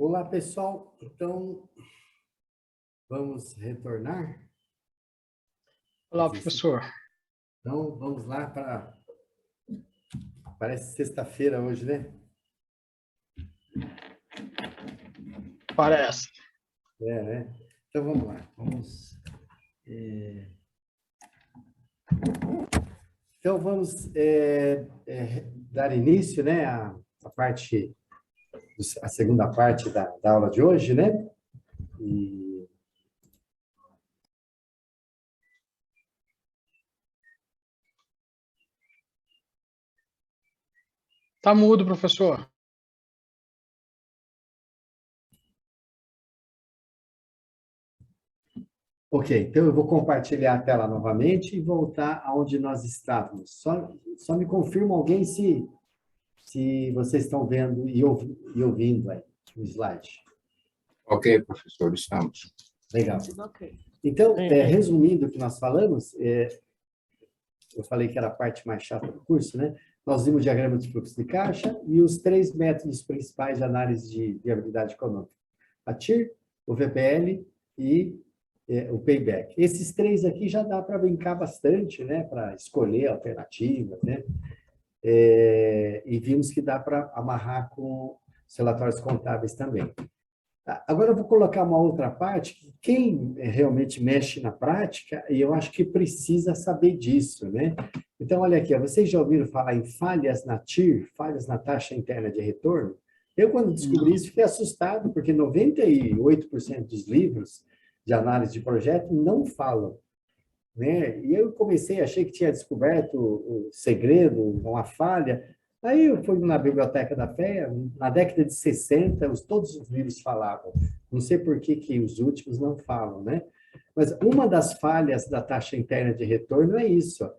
Olá, pessoal. Então, vamos retornar? Olá, professor. Então, vamos lá para... Parece sexta-feira hoje, né? Parece. Né? Então, vamos lá. Então, vamos dar início, né, a segunda parte da aula de hoje, né? E Tá mudo, professor. Ok, então eu vou compartilhar a tela novamente e voltar aonde nós estávamos. Só me confirma alguém se vocês estão vendo e ouvindo aí o slide. Ok, professor, estamos. Legal. Ok. Então, resumindo o que nós falamos, eu falei que era a parte mais chata do curso, né? Nós vimos o diagrama de fluxo de caixa e os três métodos principais de análise de viabilidade econômica. A TIR, o VPL e o payback. Esses três aqui já dá para brincar bastante, né? Para escolher alternativas, né? E vimos que dá para amarrar com os relatórios contábeis também. Agora eu vou colocar uma outra parte, que quem realmente mexe na prática, e eu acho que precisa saber disso, né? Então, olha aqui, vocês já ouviram falar em falhas na TIR, falhas na taxa interna de retorno? Eu, quando descobri isso, fiquei assustado, porque 98% dos livros de análise de projeto não falam, né? E eu comecei, achei que tinha descoberto o segredo, uma falha. Aí eu fui na Biblioteca da Fé, na década de 60, todos os livros falavam. Não sei por que os últimos não falam, né? Mas uma das falhas da taxa interna de retorno é isso. Ó.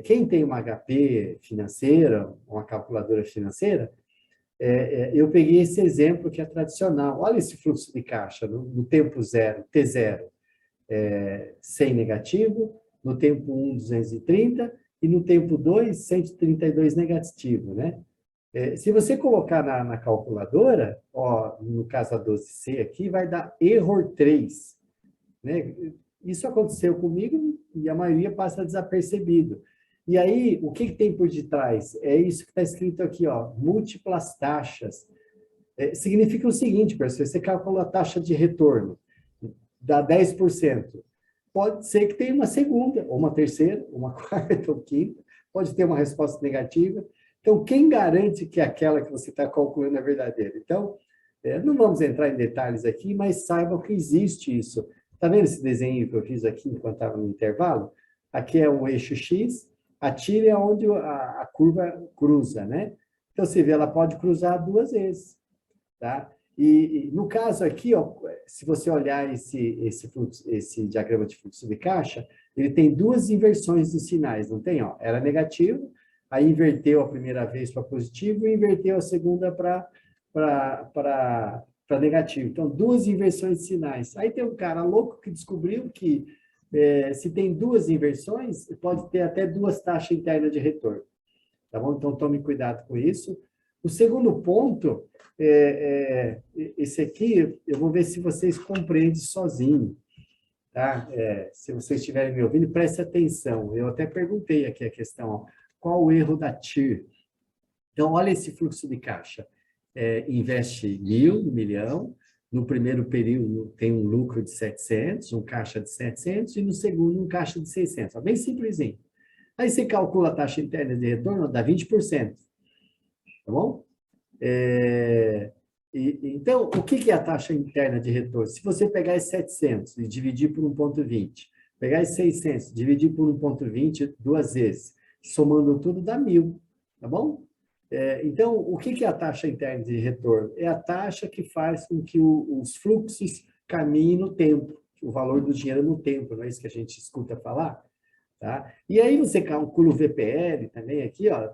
Quem tem uma HP financeira, uma calculadora financeira, eu peguei esse exemplo que é tradicional. Olha esse fluxo de caixa no tempo zero, T0. 100 negativo, no tempo 1, 230, e no tempo 2, 132 negativo, né? Se você colocar na calculadora, ó, no caso a 12C aqui, vai dar error 3, né? Isso aconteceu comigo e a maioria passa desapercebido. E aí, o que tem por detrás? É isso que está escrito aqui, ó, múltiplas taxas. Significa o seguinte, pessoal, você calcula a taxa de retorno, dá 10%. Pode ser que tenha uma segunda, ou uma terceira, ou uma quarta, ou quinta, pode ter uma resposta negativa. Então, quem garante que aquela que você está calculando é verdadeira? Então, não vamos entrar em detalhes aqui, mas saibam que existe isso. Está vendo esse desenho que eu fiz aqui enquanto estava no intervalo? Aqui é o eixo X, a tira é onde a curva cruza, né? Então, você vê, ela pode cruzar duas vezes, tá? E no caso aqui, ó, se você olhar esse diagrama de fluxo de caixa, ele tem duas inversões dos sinais, não tem? Ó, era negativo, aí inverteu a primeira vez para positivo e inverteu a segunda para negativo. Então, duas inversões de sinais. Aí tem um cara louco que descobriu que se tem duas inversões, pode ter até duas taxas internas de retorno. Tá bom? Então, tome cuidado com isso. O segundo ponto, esse aqui, eu vou ver se vocês compreendem sozinho, tá? Se vocês estiverem me ouvindo, preste atenção. Eu até perguntei aqui a questão, ó, qual o erro da TIR? Então, olha esse fluxo de caixa. Investe 1.000, 1.000.000, no primeiro período tem um lucro de 700, um caixa de 700, e no segundo um caixa de 600. Ó, bem simplesinho. Aí você calcula a taxa interna de retorno, dá 20%. Tá bom? Então, o que é a taxa interna de retorno? Se você pegar esses 700 e dividir por 1,20, pegar esses 600 e dividir por 1,20 duas vezes, somando tudo dá 1.000, tá bom? Então, o que é a taxa interna de retorno? É a taxa que faz com que os fluxos caminhem no tempo, o valor do dinheiro no tempo, não é isso que a gente escuta falar? Tá? E aí você calcula o VPL também aqui, ó,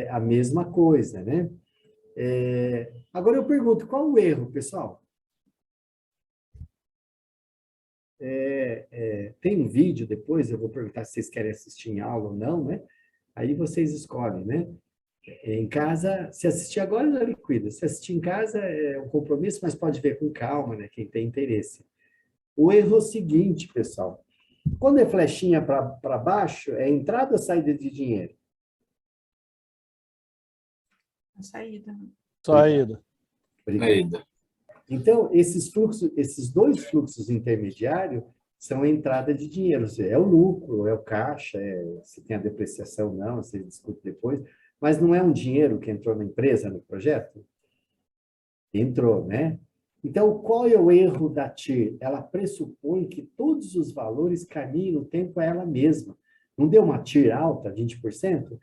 a mesma coisa, né? Agora eu pergunto, qual o erro, pessoal? Tem um vídeo depois, eu vou perguntar se vocês querem assistir em aula ou não, né? Aí vocês escolhem, né? Em casa, se assistir agora, já liquida. Se assistir em casa, é um compromisso, mas pode ver com calma, né? Quem tem interesse. O erro é o seguinte, pessoal. Quando é flechinha para baixo, é entrada ou saída de dinheiro? A saída. Saída. Obrigado. Saída. Então, esses dois fluxos intermediários são a entrada de dinheiro. Ou seja, é o lucro, é o caixa, se tem a depreciação não, você discute depois, mas não é um dinheiro que entrou na empresa, no projeto? Entrou, né? Então, qual é o erro da TIR? Ela pressupõe que todos os valores caminhem no tempo a ela mesma. Não deu uma TIR alta, 20%?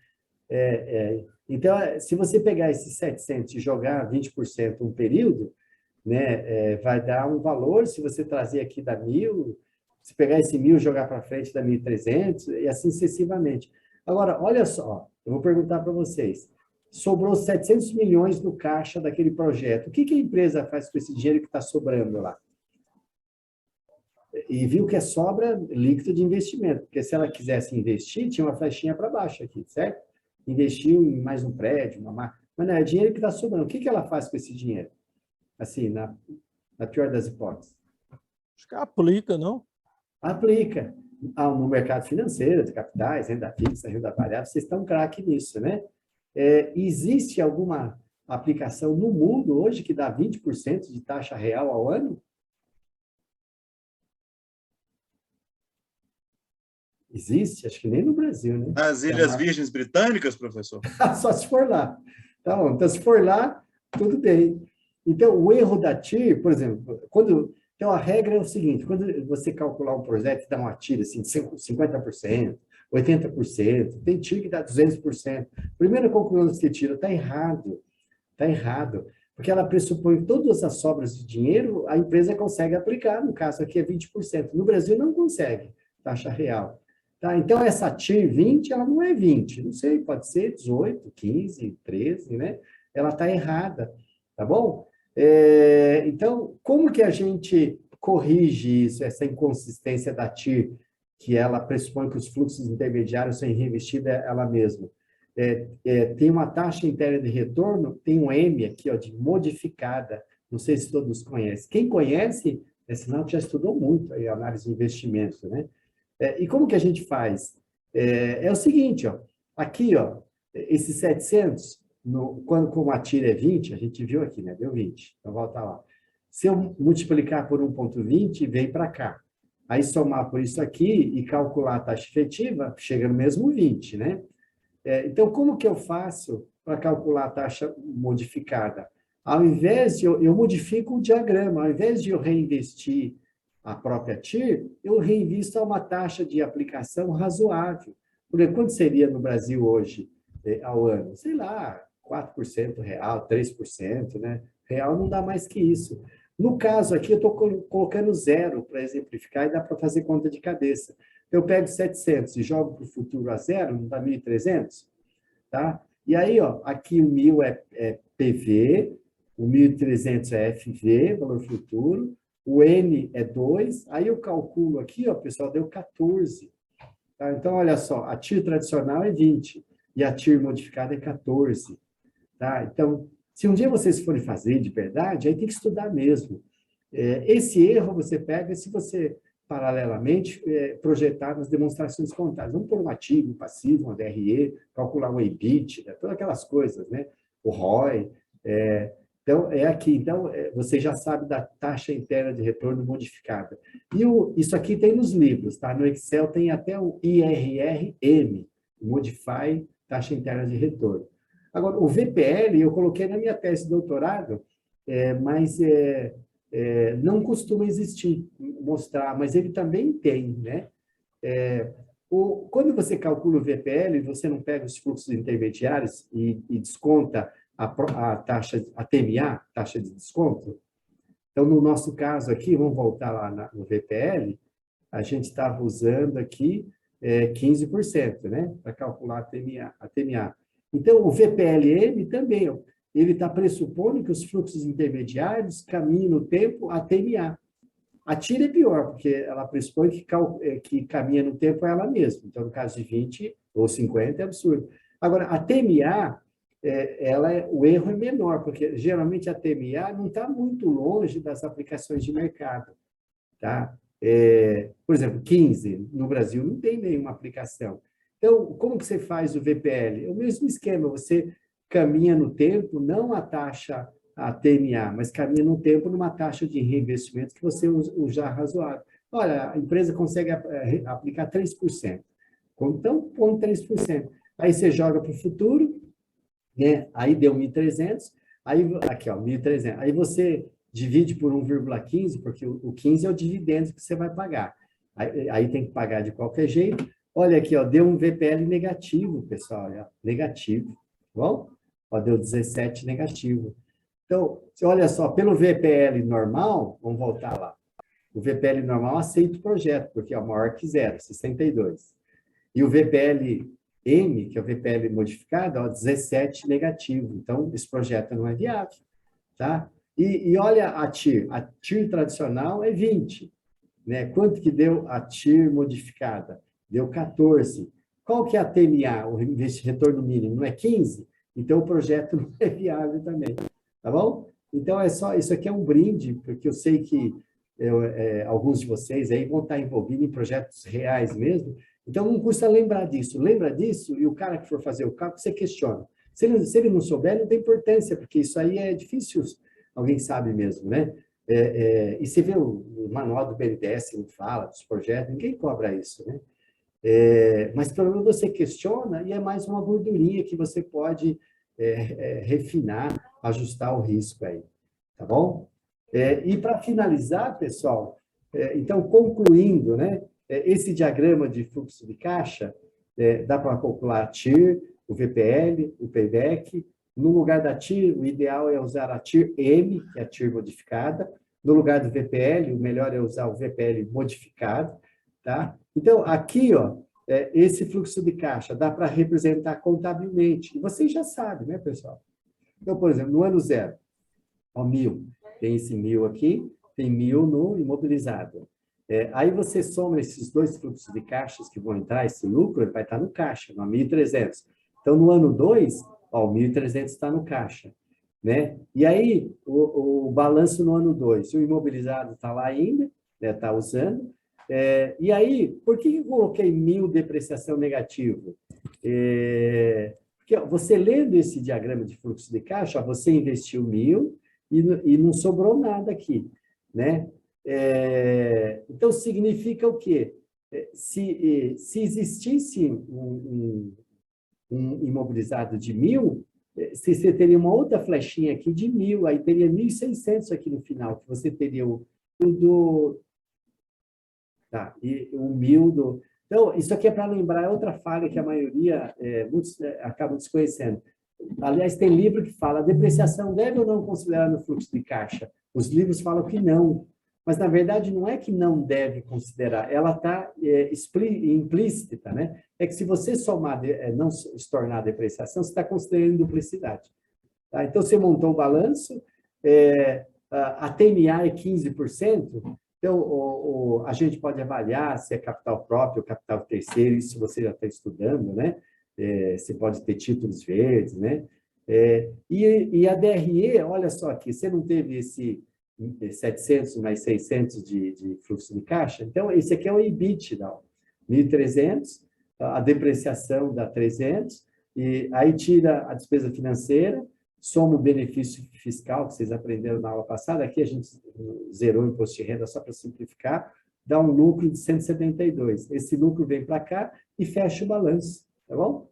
Então, se você pegar esses 700 e jogar 20% um período, né, vai dar um valor, se você trazer aqui da 1.000, se pegar esse 1.000 e jogar para frente da 1.300, e assim sucessivamente. Agora, olha só, eu vou perguntar para vocês, sobrou 700 milhões no caixa daquele projeto, o que a empresa faz com esse dinheiro que está sobrando lá? E viu que é sobra líquida de investimento, porque se ela quisesse investir, tinha uma flechinha para baixo aqui, certo? Investiu em mais um prédio, mas não, é dinheiro que está sobrando. O que ela faz com esse dinheiro? Assim, na pior das hipóteses. Acho que aplica, não? Aplica. No mercado financeiro, de capitais, renda fixa, renda variável, vocês estão craque nisso, né? Existe alguma aplicação no mundo hoje que dá 20% de taxa real ao ano? Existe? Acho que nem no Brasil, né? Nas Ilhas Virgens Britânicas, professor? Só se for lá. Tá bom. Então, se for lá, tudo bem. Então, o erro da TIR, por exemplo, então a regra é o seguinte, quando você calcular um projeto e dá uma TIR assim, de 50%, 80%, tem TIR que dá 200%. Primeira conclusão que você tira, está errado. Está errado. Porque ela pressupõe que todas as sobras de dinheiro a empresa consegue aplicar, no caso aqui é 20%. No Brasil não consegue, taxa real. Tá? Então, essa TIR 20, ela não é 20, não sei, pode ser 18, 15, 13, né? Ela está errada, tá bom? Então, como que a gente corrige isso, essa inconsistência da TIR, que ela pressupõe que os fluxos intermediários são reinvestidos ela mesma? Tem uma taxa interna de retorno, tem um M aqui, ó, de modificada, não sei se todos conhecem. Quem conhece, é sinal que já estudou muito aí, a análise de investimento, né? E como que a gente faz? É o seguinte, ó, aqui, ó, esses 700, como a TIR é 20, a gente viu aqui, né? Deu 20, então volta lá. Se eu multiplicar por 1,20, vem para cá. Aí somar por isso aqui e calcular a taxa efetiva, chega no mesmo 20, né? Então, como que eu faço para calcular a taxa modificada? Ao invés de eu modifico o diagrama, ao invés de eu reinvestir a própria TIR, eu reinvisto a uma taxa de aplicação razoável. Porque quanto seria no Brasil hoje, ao ano? Sei lá, 4% real, 3%, né? Real não dá mais que isso. No caso aqui, eu estou colocando zero para exemplificar e dá para fazer conta de cabeça. Eu pego 700 e jogo para o futuro a zero, não dá 1.300? Tá? E aí, ó, aqui o 1.000 é PV, o 1.300 é FV, valor futuro, o N é 2, aí eu calculo aqui, ó, pessoal, deu 14. Tá? Então, olha só, a TIR tradicional é 20 e a TIR modificada é 14. Tá? Então, se um dia vocês forem fazer de verdade, aí tem que estudar mesmo. Esse erro você pega se você, paralelamente, projetar nas demonstrações contábeis. Vamos pôr um ativo, um passivo, uma DRE, calcular um EBITDA, todas aquelas coisas, né? O ROI. Então, aqui. Então, você já sabe da taxa interna de retorno modificada. E isso aqui tem nos livros, tá? No Excel tem até o IRRM, Modify Taxa Interna de Retorno. Agora, o VPL, eu coloquei na minha tese de doutorado, mas não costuma existir, mostrar, mas ele também tem, né? Quando você calcula o VPL, você não pega os fluxos intermediários e desconta a taxa, a TMA, taxa de desconto? Então, no nosso caso aqui, vamos voltar lá no VPL, a gente estava usando aqui 15%, né? Para calcular a TMA. Então, o VPLM também, ó, ele está pressupondo que os fluxos intermediários caminham no tempo a TMA. A TIR é pior, porque ela pressupõe que caminha no tempo ela mesma. Então, no caso de 20 ou 50, é absurdo. Agora, a TMA, o erro é menor, porque geralmente a TMA não está muito longe das aplicações de mercado. Tá? Por exemplo, 15, no Brasil não tem nenhuma aplicação. Então, como que você faz o VPL? É o mesmo esquema, você caminha no tempo, não a taxa, a TMA, mas caminha no tempo numa taxa de reinvestimento que você usa razoável. Olha, a empresa consegue aplicar 3%. Então, põe 3%. Aí você joga para o futuro, né? Aí deu 1.300, aí, aqui, ó, 1.300. Aí você divide por 1,15, porque o 15 é o dividendo que você vai pagar. Aí tem que pagar de qualquer jeito. Olha aqui, ó, deu um VPL negativo, pessoal, olha, negativo, tá bom? Ó, deu 17 negativo. Então, olha só, pelo VPL normal, vamos voltar lá. O VPL normal aceita o projeto, porque é maior que 0, 62. E o VPL M, que é o VPL modificado, ó, 17 negativo. Então, esse projeto não é viável, tá? E olha a TIR. A TIR tradicional é 20, né? Quanto que deu a TIR modificada? Deu 14. Qual que é a TMA, o retorno mínimo? Não é 15? Então, o projeto não é viável também, tá bom? Então, isso aqui é um brinde, porque eu sei que alguns de vocês aí vão estar envolvidos em projetos reais mesmo, então não custa lembrar disso. Lembra disso e o cara que for fazer o cálculo, você questiona. Se ele não souber, não tem importância, porque isso aí é difícil, alguém sabe mesmo, né? E você vê o manual do BNDES, não fala dos projetos, ninguém cobra isso, né? Mas pelo menos você questiona e é mais uma gordurinha que você pode refinar, ajustar o risco aí, tá bom? E para finalizar, pessoal, então concluindo, né? Esse diagrama de fluxo de caixa, dá para calcular a TIR, o VPL, o payback. No lugar da TIR, o ideal é usar a TIR M, que é a TIR modificada. No lugar do VPL, o melhor é usar o VPL modificado, tá? Então, aqui, ó, esse fluxo de caixa dá para representar contabilmente. E vocês já sabem, né, pessoal? Então, por exemplo, no ano 0, ó, 1.000. Tem esse 1.000 aqui, tem 1.000 no imobilizado. Aí você soma esses dois fluxos de caixas que vão entrar, esse lucro, ele vai estar no caixa, no 1.300. Então, no ano 2, ó, o 1.300 está no caixa, né? E aí, o balanço no ano 2, o imobilizado está lá ainda, né, está usando. E aí, por que eu coloquei 1.000 depreciação negativo? Porque ó, você lendo esse diagrama de fluxo de caixa, ó, você investiu 1.000 e não sobrou nada aqui, né? Então, significa o quê? Se existisse um imobilizado de 1.000, você teria uma outra flechinha aqui de 1.000, aí teria 1.600 aqui no final, que você teria o do... Tá, e o 1.000 do... Então, isso aqui é para lembrar outra falha que a maioria, muitos acabam desconhecendo. Aliás, tem livro que fala, a depreciação deve ou não considerar no fluxo de caixa? Os livros falam que não. Mas, na verdade, não é que não deve considerar, ela está implícita, né? É que se você somar, não estornar a depreciação, você está considerando duplicidade. Tá? Então, você montou o balanço, a TMA é 15%, então a gente pode avaliar se é capital próprio ou capital terceiro, isso você já está estudando, né? Você pode ter títulos verdes, né? E a DRE, olha só aqui, você não teve esse 700 mais 600 de fluxo de caixa. Então, esse aqui é o EBITDA, 1.300, a depreciação dá 300, e aí tira a despesa financeira, soma o benefício fiscal, que vocês aprenderam na aula passada, aqui a gente zerou o imposto de renda só para simplificar, dá um lucro de 172. Esse lucro vem para cá e fecha o balanço, tá bom?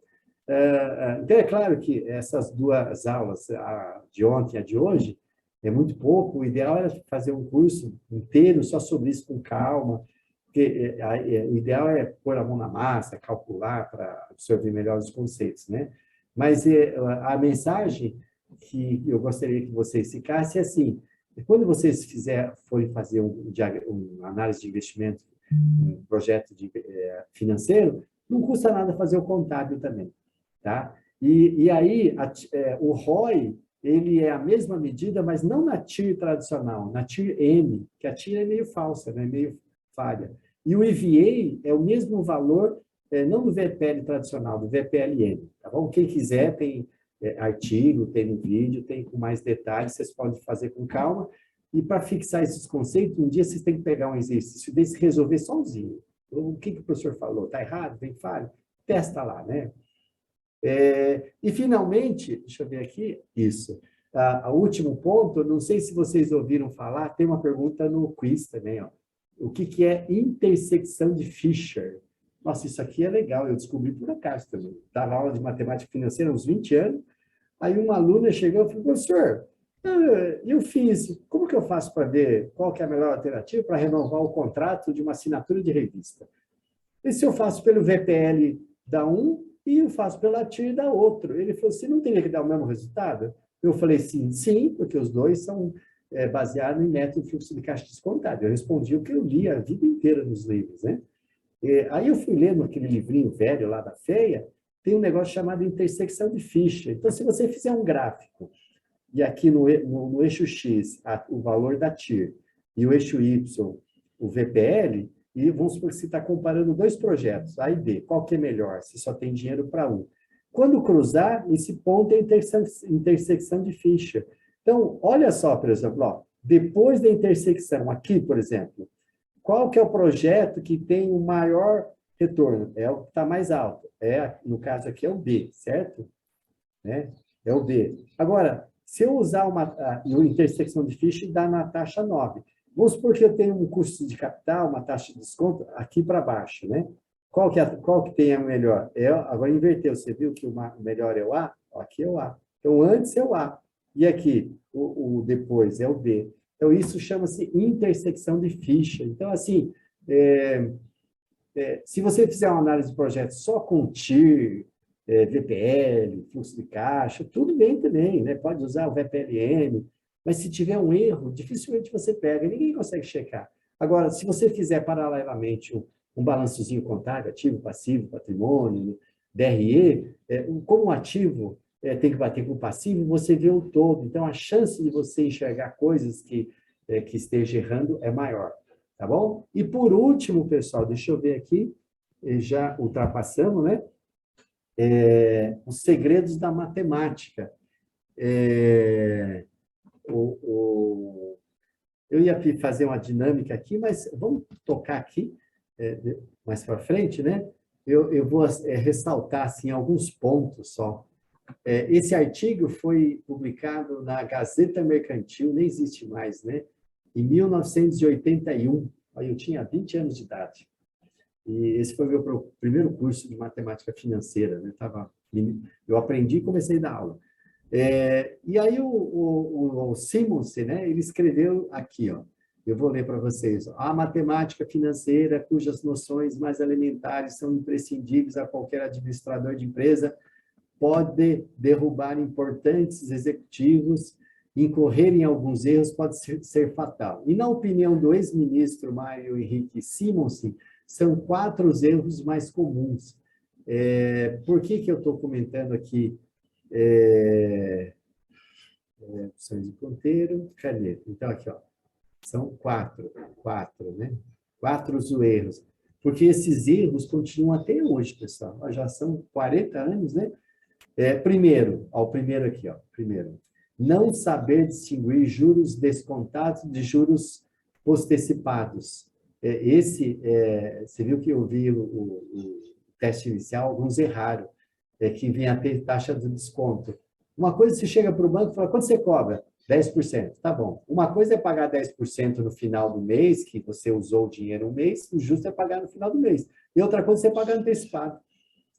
Então, é claro que essas duas aulas, a de ontem e a de hoje, é muito pouco, o ideal é fazer um curso inteiro só sobre isso com calma, porque o ideal é pôr a mão na massa, calcular para absorver melhor os conceitos, né? Mas a mensagem que eu gostaria que vocês ficassem é assim, quando vocês forem fazer uma análise de investimento, um projeto financeiro, não custa nada fazer o contábil também, tá? E aí, o ROI, ele é a mesma medida, mas não na TIR tradicional, na TIR M, que a TIR é meio falsa, né? Meio falha. E o EVA é o mesmo valor, não do VPL tradicional, do VPLM, tá bom? Quem quiser, tem artigo, tem no vídeo, tem com mais detalhes, vocês podem fazer com calma. E para fixar esses conceitos, um dia vocês têm que pegar um exercício desse e resolver sozinho. O que o professor falou? Está errado? Tem falha? Testa lá, né? E, finalmente, deixa eu ver aqui, isso. O último ponto, não sei se vocês ouviram falar, tem uma pergunta no quiz também, ó. O que é intersecção de Fisher? Nossa, isso aqui é legal, eu descobri por acaso também. Dava aula de matemática financeira há uns 20 anos, aí uma aluna chegou e falou, professor, eu fiz, como que eu faço para ver qual que é a melhor alternativa para renovar o contrato de uma assinatura de revista? E se eu faço pelo VPL da um e eu faço pela TIR da outro? Ele falou, você não teria que dar o mesmo resultado? Eu falei, sim, porque os dois são baseados em método de fluxo de caixa descontado. Eu respondi o que eu li a vida inteira nos livros, né? Aí eu fui lendo aquele livrinho velho lá da FEA, tem um negócio chamado intersecção de Fisher. Então, se você fizer um gráfico, e aqui no eixo X, o valor da TIR, e o eixo Y, o VPL, e vamos supor que você está comparando dois projetos, A e B, qual que é melhor, se só tem dinheiro para um. Quando cruzar, esse ponto é intersecção de Fisher. Então, olha só, por exemplo, ó, depois da intersecção, aqui, por exemplo, qual que é o projeto que tem o maior retorno? É o que está mais alto. No caso aqui é o B, certo? Né? É o B. Agora, se eu usar uma intersecção de Fisher, dá na taxa 9. Vamos supor que eu tenho um custo de capital, uma taxa de desconto, aqui para baixo, né? Qual que tem a melhor? Agora inverteu, você viu que o melhor é o A? Aqui é o A. Então, antes é o A. E aqui, o depois é o B. Então, isso chama-se intersecção de Fisher. Então, assim, se você fizer uma análise de projeto só com TIR, VPL, fluxo de caixa, tudo bem também, né? Pode usar o VPLN, mas se tiver um erro, dificilmente você pega, ninguém consegue checar. Agora, se você fizer paralelamente um balançozinho contábil, ativo, passivo, patrimônio, DRE, como o ativo tem que bater com o passivo, você vê o todo. Então, a chance de você enxergar coisas que esteja errando é maior, tá bom? E por último, pessoal, deixa eu ver aqui, já ultrapassamos, né? Os segredos da matemática. Eu ia fazer uma dinâmica aqui, mas vamos tocar aqui, mais para frente, né? Eu vou ressaltar assim, alguns pontos só. Esse artigo foi publicado na Gazeta Mercantil, nem existe mais, né? Em 1981, eu tinha 20 anos de idade. E esse foi o meu primeiro curso de matemática financeira, né? Eu aprendi e comecei a dar aula. E aí o Simonsen, né? Ele escreveu aqui, ó. Eu vou ler para vocês. A matemática financeira, cujas noções mais elementares são imprescindíveis a qualquer administrador de empresa, pode derrubar importantes executivos, incorrer em alguns erros pode ser fatal. E na opinião do ex-ministro Mário Henrique Simonsen, são 4 os erros mais comuns. Por que eu estou comentando aqui? Opções de ponteiro, caneta. Então, aqui, ó, são 4, né? 4 os erros. Porque esses erros continuam até hoje, pessoal. Já são 40 anos, né? Primeiro aqui, ó. Primeiro, não saber distinguir juros descontados de juros postecipados. Você viu que eu vi o teste inicial, alguns erraram, que vinha a ter taxa de desconto. Uma coisa, você chega para o banco e fala, quanto você cobra? 10%, tá bom. Uma coisa é pagar 10% no final do mês, que você usou o dinheiro um mês, o justo é pagar no final do mês. E outra coisa é você pagar antecipado.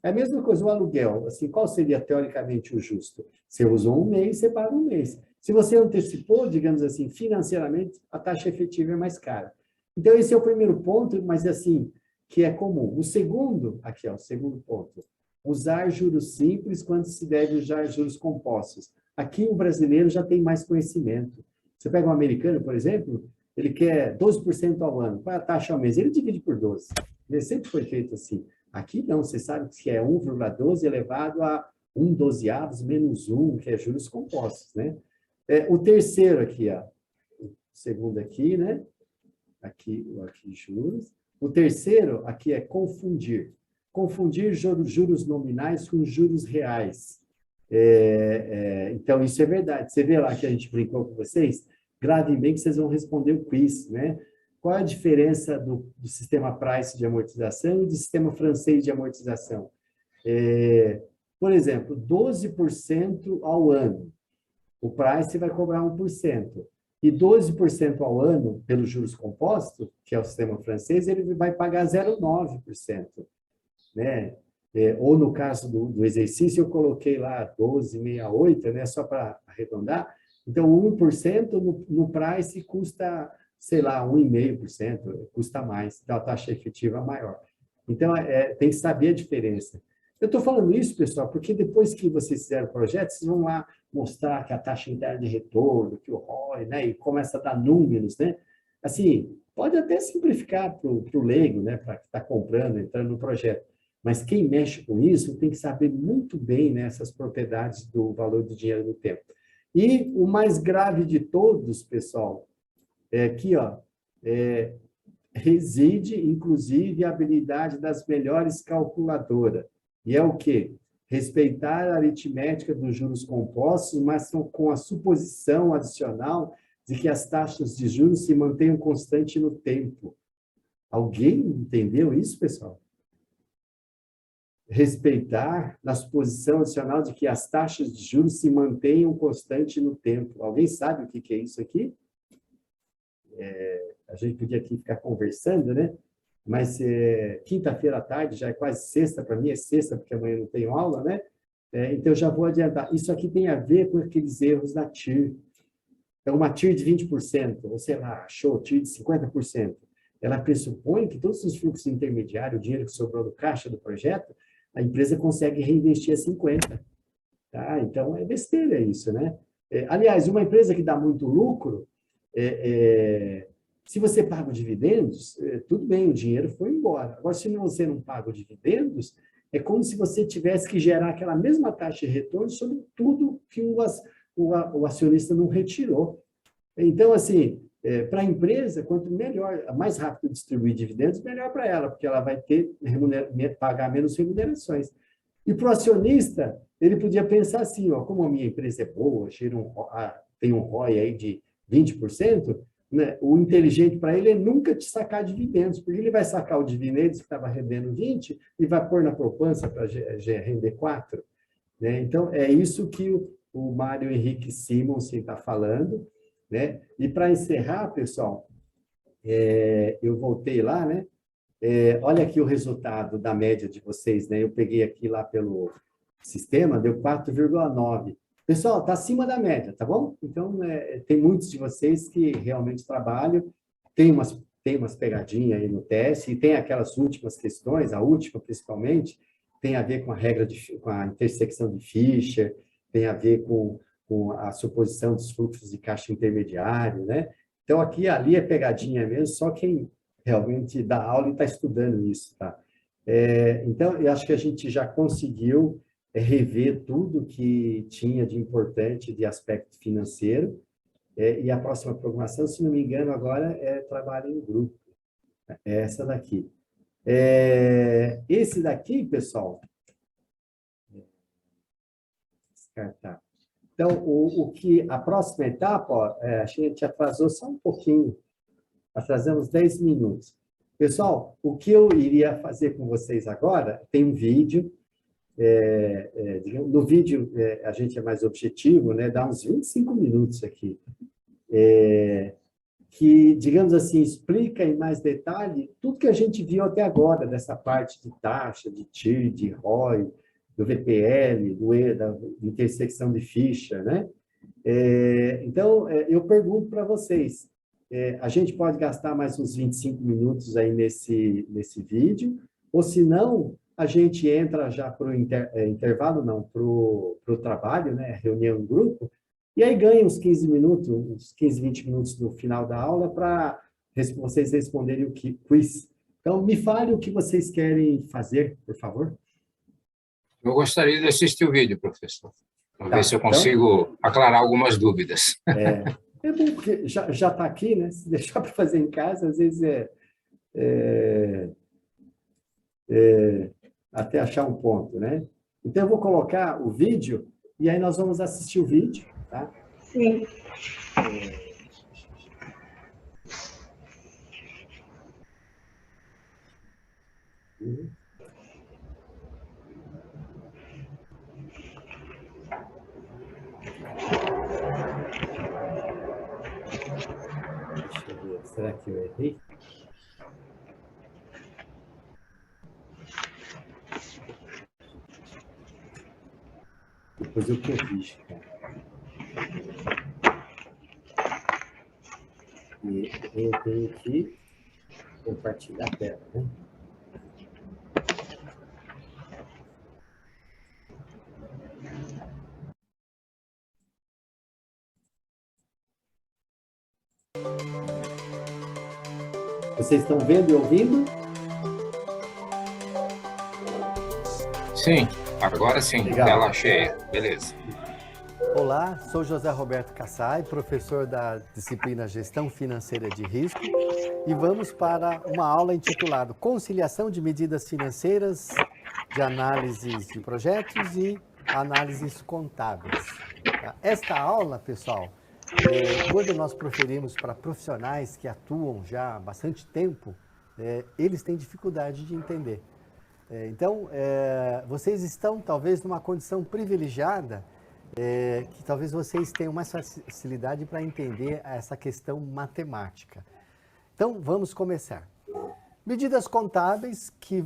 É a mesma coisa, o aluguel. Assim, qual seria, teoricamente, o justo? Você usou um mês, você paga um mês. Se você antecipou, digamos assim, financeiramente, a taxa efetiva é mais cara. Então, esse é o primeiro ponto, mas assim, que é comum. O segundo, aqui, ó, o segundo ponto. Usar juros simples quando se deve usar juros compostos. Aqui, o brasileiro já tem mais conhecimento. Você pega um americano, por exemplo, ele quer 12% ao ano. Qual é a taxa ao mês? Ele divide por 12. Ele sempre foi feito assim. Aqui não, você sabe que é 1,12 elevado a 1/12 menos 1, que é juros compostos, né? O terceiro aqui, ó, o segundo aqui, né? Aqui juros. O terceiro aqui é confundir. Confundir juros nominais com juros reais. Então, isso é verdade. Você vê lá que a gente brincou com vocês, gravem bem que vocês vão responder o quiz, né? Qual é a diferença do sistema Price de amortização e do sistema francês de amortização? Por exemplo, 12% ao ano. O Price vai cobrar 1%. E 12% ao ano, pelos juros compostos, que é o sistema francês, ele vai pagar 0,9%. Né? Ou no caso do exercício, eu coloquei lá 12,68, né? Só para arredondar. Então, 1% no Price custa, sei lá, 1,5%, custa mais. Então, a taxa efetiva é maior. Então, tem que saber a diferença. Eu estou falando isso, pessoal, porque depois que vocês fizeram o projeto, vocês vão lá mostrar que a taxa interna de retorno, que o ROI, né, e começa a dar números, né? Assim, pode até simplificar para o leigo, né, para que está comprando, entrando no projeto. Mas quem mexe com isso tem que saber muito bem, né, essas propriedades do valor do dinheiro no tempo. E o mais grave de todos, pessoal, é aqui, ó, reside, inclusive, a habilidade das melhores calculadoras. E é o quê? Respeitar a aritmética dos juros compostos, mas com a suposição adicional de que as taxas de juros se mantenham constantes no tempo. Alguém entendeu isso, pessoal? Respeitar na suposição adicional de que as taxas de juros se mantenham constantes no tempo. Alguém sabe o que é isso aqui? A gente podia aqui ficar conversando, né? Mas quinta-feira à tarde, já é quase sexta, para mim é sexta, porque amanhã não tenho aula, né? Então, já vou adiantar. Isso aqui tem a ver com aqueles erros da TIR. Então, uma TIR de 20%, ou sei lá, show, TIR de 50%, ela pressupõe que todos os fluxos intermediários, o dinheiro que sobrou do caixa do projeto, a empresa consegue reinvestir a 50%. Tá? Então, é besteira isso, né? Aliás, uma empresa que dá muito lucro, se você paga os dividendos, tudo bem, o dinheiro foi embora. Agora, se você não paga os dividendos, é como se você tivesse que gerar aquela mesma taxa de retorno sobre tudo que o acionista não retirou. Então, assim, para a empresa, quanto melhor, mais rápido distribuir dividendos, melhor para ela, porque ela vai ter pagar menos remunerações. E para o acionista, ele podia pensar assim, ó, como a minha empresa é boa, tem um ROI aí de 20%, né, o inteligente para ele é nunca te sacar dividendos, porque ele vai sacar o dividendos que estava rendendo 20 e vai pôr na poupança para render 4. Né? Então, é isso que o Mário Henrique Simonsen está falando. Né? E para encerrar, pessoal, eu voltei lá, né? Olha aqui o resultado da média de vocês, né? Eu peguei aqui lá pelo sistema, deu 4,9. Pessoal, está acima da média, tá bom? Então, tem muitos de vocês que realmente trabalham, tem umas pegadinhas aí no teste, e tem aquelas últimas questões, a última principalmente, tem a ver com a regra, com a intersecção de Fischer, tem a ver com a suposição dos fluxos de caixa intermediário, né? Então, aqui e ali é pegadinha mesmo, só quem realmente dá aula e está estudando isso, tá? Então, eu acho que a gente já conseguiu rever tudo que tinha de importante de aspecto financeiro, e a próxima programação, se não me engano, agora é trabalho em grupo. É essa daqui. Esse daqui, pessoal, descartar. Então, a próxima etapa, ó, a gente atrasou só um pouquinho, atrasamos 10 minutos. Pessoal, o que eu iria fazer com vocês agora, tem um vídeo, no vídeo a gente é mais objetivo, né, dá uns 25 minutos aqui, que, digamos assim, explica em mais detalhe tudo que a gente viu até agora, dessa parte de taxa, de TIR, de ROI, do VPL, da intersecção de Fischer, né? Então, eu pergunto para vocês, a gente pode gastar mais uns 25 minutos aí nesse vídeo, ou se não, a gente entra já para o intervalo, não, para o trabalho, né? Reunião em grupo, e aí ganha uns 15 minutos, uns 15, 20 minutos no final da aula para vocês responderem o quiz. Então, me fale o que vocês querem fazer, por favor. Eu gostaria de assistir o vídeo, professor, para ver se eu Então, consigo aclarar algumas dúvidas. É bom, porque já está aqui, né? Se deixar para fazer em casa, às vezes até achar um ponto, né? Então, eu vou colocar o vídeo E aí nós vamos assistir o vídeo, tá? Sim. Deixa eu ver, será que eu errei? Depois eu corrijo, cara. E eu tenho que compartilhar a tela, né? Vocês estão vendo e ouvindo? Sim, agora sim, Legal. tela cheia. Beleza. Olá, sou José Roberto Kassai, professor da disciplina Gestão Financeira de Risco, e vamos para uma aula intitulada Conciliação de Medidas Financeiras de Análises de Projetos e Análises Contábeis. Esta aula, pessoal, quando nós proferimos para profissionais que atuam já há bastante tempo, eles têm dificuldade de entender. Então, vocês estão talvez numa condição privilegiada, que talvez vocês tenham mais facilidade para entender essa questão matemática. Então, vamos começar. Medidas contábeis que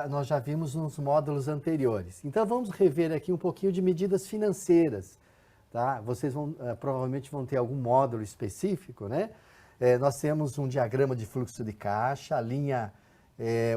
nós já vimos nos módulos anteriores. Então, vamos rever aqui um pouquinho de medidas financeiras. Tá? Vocês provavelmente vão ter algum módulo específico, né? Nós temos um diagrama de fluxo de caixa, a linha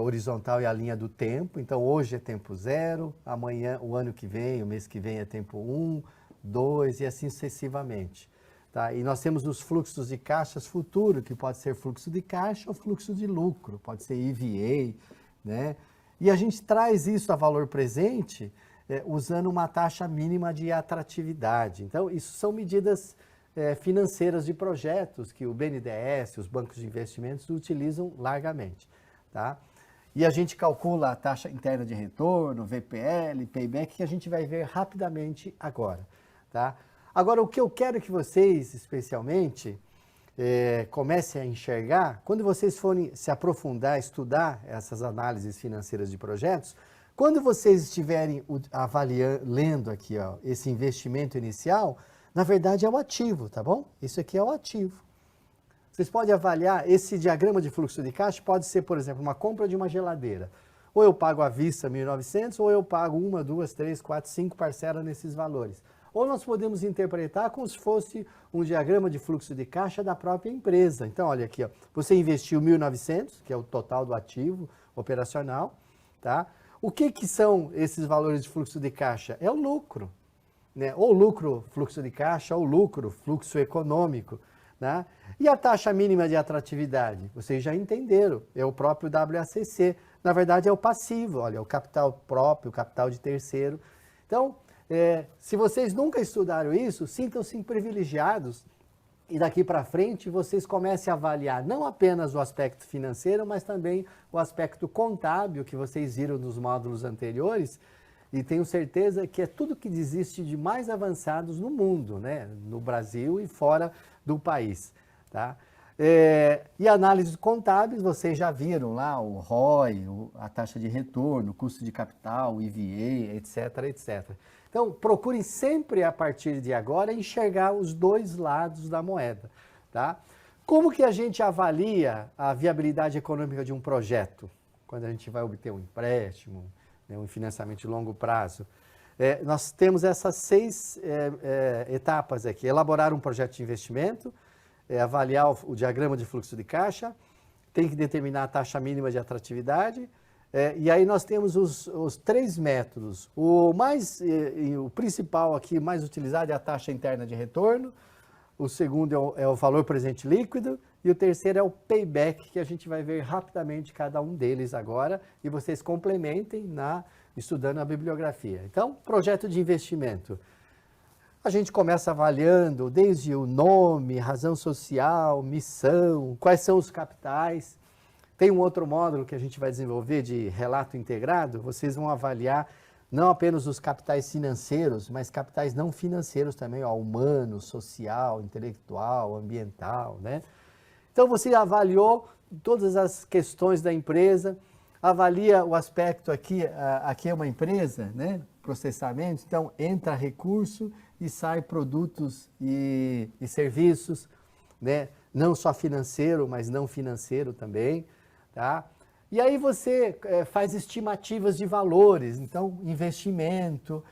horizontal e a linha do tempo. Então, hoje é tempo 0, amanhã, o ano que vem, o mês que vem é tempo 1, 2 e assim sucessivamente. Tá? E nós temos os fluxos de caixas futuro, que pode ser fluxo de caixa ou fluxo de lucro, pode ser EVA, né? E a gente traz isso a valor presente usando uma taxa mínima de atratividade. Então, isso são medidas financeiras de projetos que o BNDES, os bancos de investimentos, utilizam largamente. Tá? E a gente calcula a taxa interna de retorno, VPL, payback, que a gente vai ver rapidamente agora. Tá? Agora, o que eu quero que vocês, especialmente, comecem a enxergar, quando vocês forem se aprofundar, estudar essas análises financeiras de projetos, quando vocês estiverem lendo aqui, ó, esse investimento inicial, na verdade é o ativo, tá bom? Isso aqui é o ativo. Vocês podem avaliar, esse diagrama de fluxo de caixa pode ser, por exemplo, uma compra de uma geladeira. Ou eu pago à vista 1.900, ou eu pago 1, 2, 3, 4, 5 parcelas nesses valores. Ou nós podemos interpretar como se fosse um diagrama de fluxo de caixa da própria empresa. Então, olha aqui, ó, você investiu 1.900, que é o total do ativo operacional, tá? O que são esses valores de fluxo de caixa? É o lucro, né? Ou lucro, fluxo de caixa, ou lucro, fluxo econômico, né? E a taxa mínima de atratividade? Vocês já entenderam, é o próprio WACC. Na verdade, é o passivo, olha, o capital próprio, o capital de terceiro. Então, se vocês nunca estudaram isso, sintam-se privilegiados e daqui para frente vocês comecem a avaliar não apenas o aspecto financeiro, mas também o aspecto contábil que vocês viram nos módulos anteriores, e tenho certeza que é tudo que existe de mais avançados no mundo, né? No Brasil e fora do país. Tá? E análises contábeis, vocês já viram lá o ROI, a taxa de retorno, o custo de capital, o EVA, etc, etc. Então, procurem sempre, a partir de agora, enxergar os dois lados da moeda. Tá? Como que a gente avalia a viabilidade econômica de um projeto? Quando a gente vai obter um empréstimo, né, um financiamento de longo prazo. Nós temos essas 6 etapas aqui. Elaborar um projeto de investimento, avaliar o diagrama de fluxo de caixa, tem que determinar a taxa mínima de atratividade, e aí nós temos os 3 métodos. O principal aqui, mais utilizado, é a taxa interna de retorno, o segundo é o valor presente líquido, e o terceiro é o payback, que a gente vai ver rapidamente cada um deles agora, e vocês complementem estudando a bibliografia. Então, projeto de investimento. A gente começa avaliando desde o nome, razão social, missão, quais são os capitais. Tem um outro módulo que a gente vai desenvolver de relato integrado, vocês vão avaliar não apenas os capitais financeiros, mas capitais não financeiros também, ó, humano, social, intelectual, ambiental, né? Então você avaliou todas as questões da empresa, avalia o aspecto aqui é uma empresa, né? Processamento, então entra recurso e sai produtos e serviços, né? Não só financeiro, mas não financeiro também, tá? E aí você faz estimativas de valores, então investimento,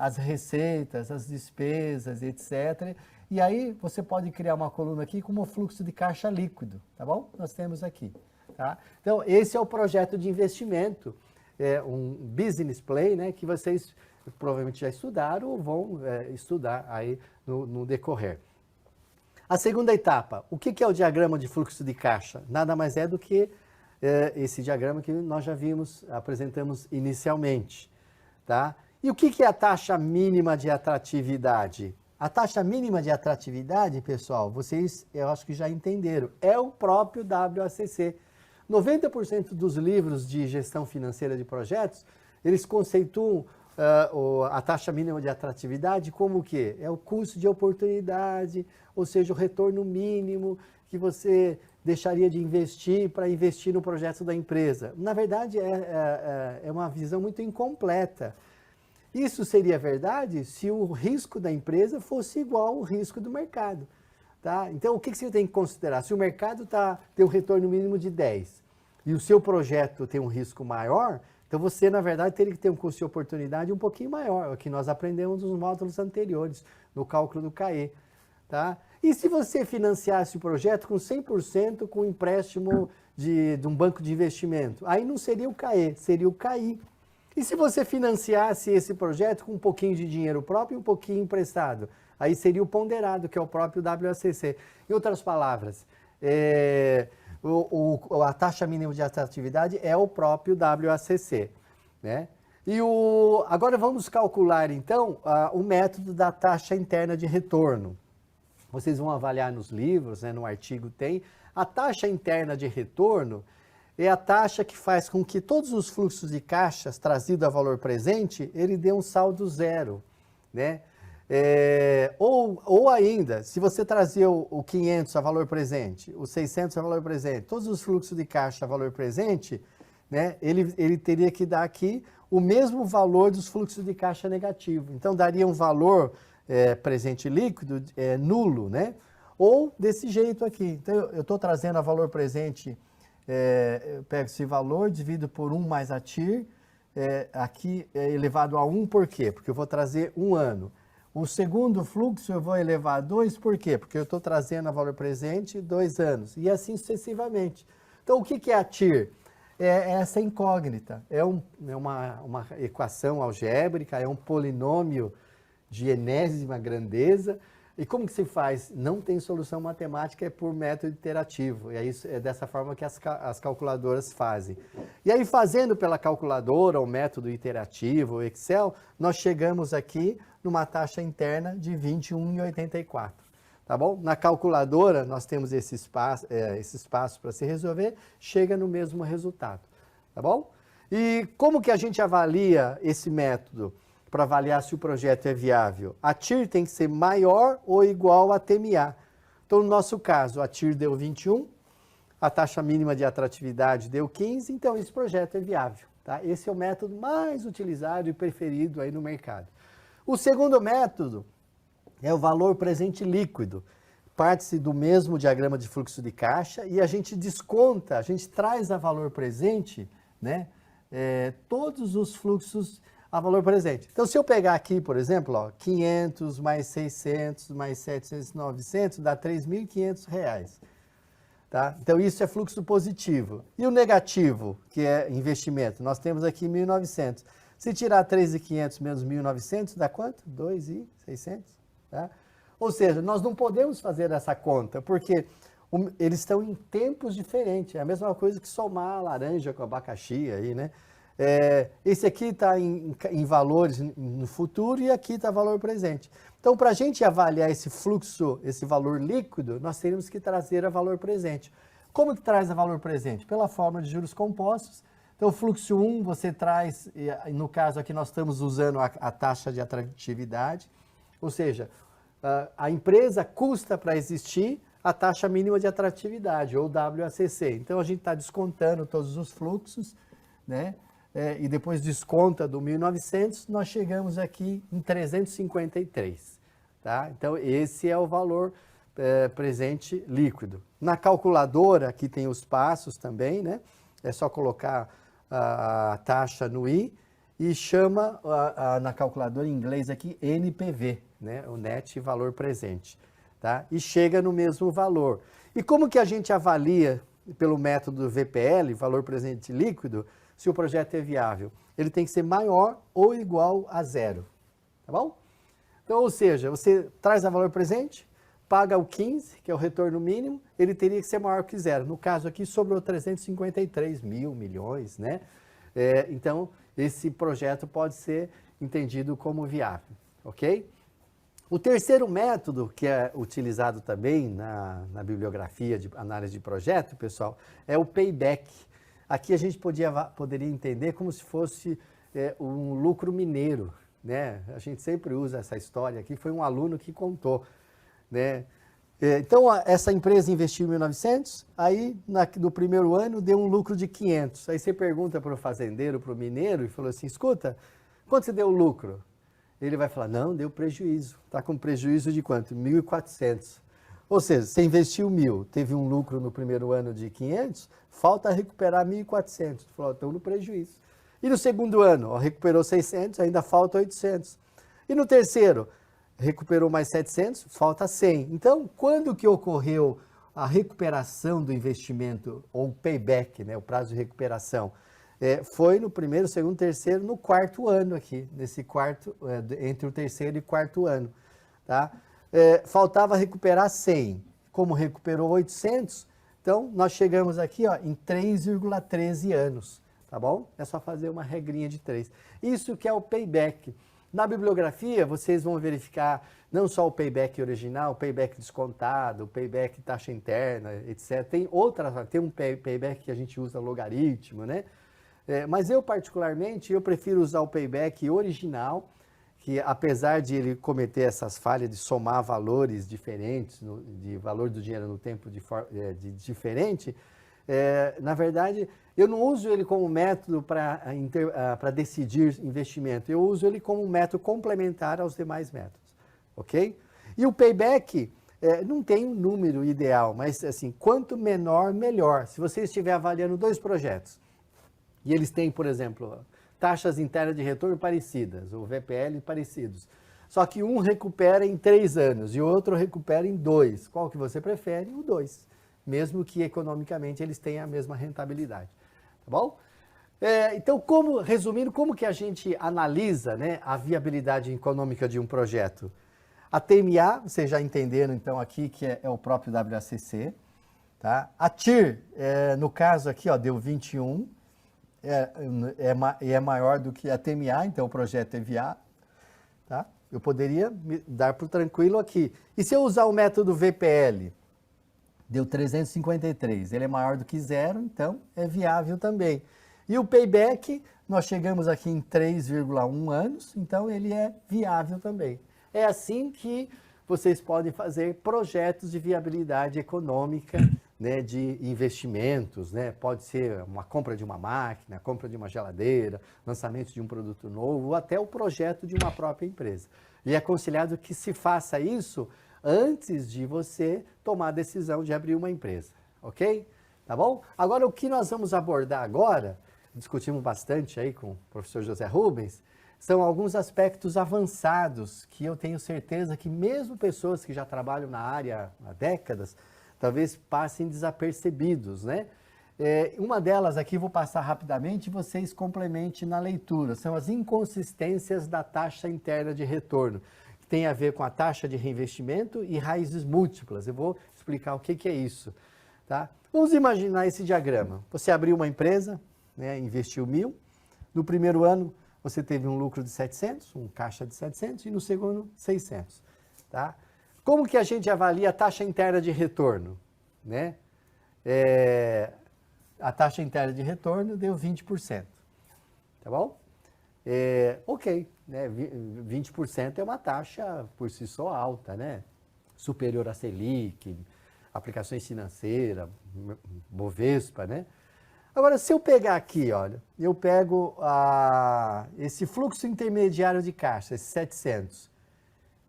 as receitas, as despesas, etc. E aí você pode criar uma coluna aqui como fluxo de caixa líquido, tá bom? Nós temos aqui, tá? Então esse é o projeto de investimento, um business plan, né, que vocês provavelmente já estudaram ou vão estudar aí no decorrer. A segunda etapa, o que é o diagrama de fluxo de caixa? Nada mais é do que esse diagrama que nós já vimos, apresentamos inicialmente, tá? E o que é a taxa mínima de atratividade? A taxa mínima de atratividade, pessoal, vocês, eu acho que já entenderam, é o próprio WACC. 90% dos livros de gestão financeira de projetos, eles conceituam a taxa mínima de atratividade como o quê? É o custo de oportunidade, ou seja, o retorno mínimo que você deixaria de investir para investir no projeto da empresa. Na verdade, é uma visão muito incompleta. Isso seria verdade se o risco da empresa fosse igual ao risco do mercado. Tá? Então, o que você tem que considerar? Se o mercado tem um retorno mínimo de 10 e o seu projeto tem um risco maior, então você, na verdade, teria que ter um custo de oportunidade um pouquinho maior, o que nós aprendemos nos módulos anteriores, no cálculo do CAE. Tá? E se você financiasse o projeto com 100% com empréstimo de um banco de investimento? Aí não seria o CAE, seria o CAI. E se você financiasse esse projeto com um pouquinho de dinheiro próprio e um pouquinho emprestado? Aí seria o ponderado, que é o próprio WACC. Em outras palavras, a taxa mínima de atratividade é o próprio WACC, né? E agora vamos calcular, então, o método da taxa interna de retorno. Vocês vão avaliar nos livros, né, no artigo tem. A taxa interna de retorno é a taxa que faz com que todos os fluxos de caixas trazidos a valor presente, ele dê um saldo zero, né? Ou ainda, se você trazer o 500 a valor presente, o 600 a valor presente, todos os fluxos de caixa a valor presente, né, ele teria que dar aqui o mesmo valor dos fluxos de caixa negativo. Então, daria um valor presente líquido nulo, né? Ou desse jeito aqui. Então, eu estou trazendo a valor presente, eu pego esse valor, divido por 1 mais a TIR, aqui é elevado a 1, por quê? Porque eu vou trazer um ano. O segundo fluxo eu vou elevar a 2, por quê? Porque eu estou trazendo a valor presente 2 anos, e assim sucessivamente. Então, o que é a TIR? É essa incógnita, é uma equação algébrica, é um polinômio de enésima grandeza. E como que se faz? Não tem solução matemática, é por método iterativo. E é dessa forma que as calculadoras fazem. E aí, fazendo pela calculadora, o método iterativo, o Excel, nós chegamos aqui numa taxa interna de 21,84. Tá bom? Na calculadora, nós temos esse espaço para se resolver, chega no mesmo resultado. Tá bom? E como que a gente avalia esse método? Para avaliar se o projeto é viável. A TIR tem que ser maior ou igual a TMA. Então, no nosso caso, a TIR deu 21, a taxa mínima de atratividade deu 15, então esse projeto é viável. Tá? Esse é o método mais utilizado e preferido aí no mercado. O segundo método é o valor presente líquido. Parte-se do mesmo diagrama de fluxo de caixa e a gente desconta, a gente traz a valor presente, né, todos os fluxos a valor presente. Então, se eu pegar aqui, por exemplo, ó, 500 mais 600 mais 700, 900, dá R$ 3.500. Tá? Então, isso é fluxo positivo. E o negativo, que é investimento? Nós temos aqui 1.900. Se tirar 3.500 menos 1.900, dá quanto? 2.600. Tá? Ou seja, nós não podemos fazer essa conta, porque eles estão em tempos diferentes. É a mesma coisa que somar laranja com abacaxi aí, né? Esse aqui está em valores no futuro e aqui está valor presente. Então, para a gente avaliar esse fluxo, esse valor líquido, nós teríamos que trazer a valor presente. Como que traz a valor presente? Pela fórmula de juros compostos, Então, fluxo 1, você traz, no caso aqui nós estamos usando a taxa de atratividade, ou seja, a empresa custa para existir a taxa mínima de atratividade, ou WACC. Então, a gente está descontando todos os fluxos, né? E depois desconta do 1.900, nós chegamos aqui em 353. Tá? Então, esse é o valor presente líquido. Na calculadora, aqui tem os passos também, né? É só colocar a taxa no I e chama na calculadora em inglês aqui NPV, né? O net valor presente. Tá? E chega no mesmo valor. E como que a gente avalia pelo método VPL, valor presente líquido, se o projeto é viável? Ele tem que ser maior ou igual a zero. Tá bom? Então, ou seja, você traz a valor presente, paga o 15, que é o retorno mínimo, ele teria que ser maior que zero. No caso aqui, sobrou 353 mil, milhões, né? Então, esse projeto pode ser entendido como viável, ok? O terceiro método, que é utilizado também na bibliografia de análise de projeto, pessoal, é o payback. Aqui a gente poderia entender como se fosse um lucro mineiro, né? A gente sempre usa essa história aqui, foi um aluno que contou, né? Então, essa empresa investiu em 1.900, aí no primeiro ano deu um lucro de 500. Aí você pergunta para o fazendeiro, para o mineiro, e falou assim, escuta, quanto você deu lucro? Ele vai falar, não, deu prejuízo. Está com prejuízo de quanto? 1.400. Ou seja, você investiu 1.000, teve um lucro no primeiro ano de 500, falta recuperar 1.400. Tu falou, estou no prejuízo. E no segundo ano, recuperou 600, ainda falta 800. E no terceiro, recuperou mais 700, falta 100. Então, quando que ocorreu a recuperação do investimento, ou payback, né, o prazo de recuperação? Foi no primeiro, segundo, terceiro, no quarto ano aqui, nesse quarto, entre o terceiro e quarto ano. Tá? Faltava recuperar 100. Como recuperou 800, então nós chegamos aqui em 3,13 anos. Tá bom? É só fazer uma regrinha de 3. Isso que é o payback. Na bibliografia, vocês vão verificar não só o payback original, o payback descontado, o payback taxa interna, etc. Tem um payback que a gente usa logaritmo, né? Mas eu, particularmente, eu prefiro usar o payback original, que apesar de ele cometer essas falhas de somar valores diferentes, de valor do dinheiro no tempo de diferente, na verdade, eu não uso ele como método para decidir investimento, eu uso ele como um método complementar aos demais métodos, ok? E o payback não tem um número ideal, mas assim, quanto menor, melhor. Se você estiver avaliando 2 projetos, e eles têm, por exemplo, taxas internas de retorno parecidas, ou VPL parecidos, só que um recupera em 3 anos e o outro recupera em 2, qual que você prefere? O 2. Mesmo que economicamente eles tenham a mesma rentabilidade, tá bom? Então, resumindo, como que a gente analisa, né, a viabilidade econômica de um projeto? A TMA, vocês já entenderam então aqui que é o próprio WACC, tá? A TIR, no caso aqui, deu 21, é maior do que a TMA, então o projeto é viável, tá? Eu poderia me dar por tranquilo aqui. E se eu usar o método VPL? Deu 353, ele é maior do que zero, então é viável também. E o payback, nós chegamos aqui em 3,1 anos, então ele é viável também. É assim que vocês podem fazer projetos de viabilidade econômica, né, de investimentos, né? Pode ser uma compra de uma máquina, compra de uma geladeira, lançamento de um produto novo, ou até o projeto de uma própria empresa. E é aconselhado que se faça isso antes de você tomar a decisão de abrir uma empresa, ok? Tá bom? Agora, o que nós vamos abordar agora, discutimos bastante aí com o professor José Rubens, são alguns aspectos avançados que eu tenho certeza que mesmo pessoas que já trabalham na área há décadas, talvez passem desapercebidos, né? Uma delas aqui, vou passar rapidamente, vocês complementem na leitura, são as inconsistências da taxa interna de retorno, que tem a ver com a taxa de reinvestimento e raízes múltiplas. Eu vou explicar o que é isso, tá? Vamos imaginar esse diagrama. Você abriu uma empresa, né, investiu 1.000, no primeiro ano você teve um lucro de 700, um caixa de 700, e no segundo, 600, tá? Como que a gente avalia a taxa interna de retorno, né? a taxa interna de retorno deu 20%. Tá bom? Ok, né? 20% é uma taxa por si só alta, né? Superior à Selic, aplicações financeiras, Bovespa, né? Agora, se eu pegar aqui, olha, eu pego esse fluxo intermediário de caixa, esses 700,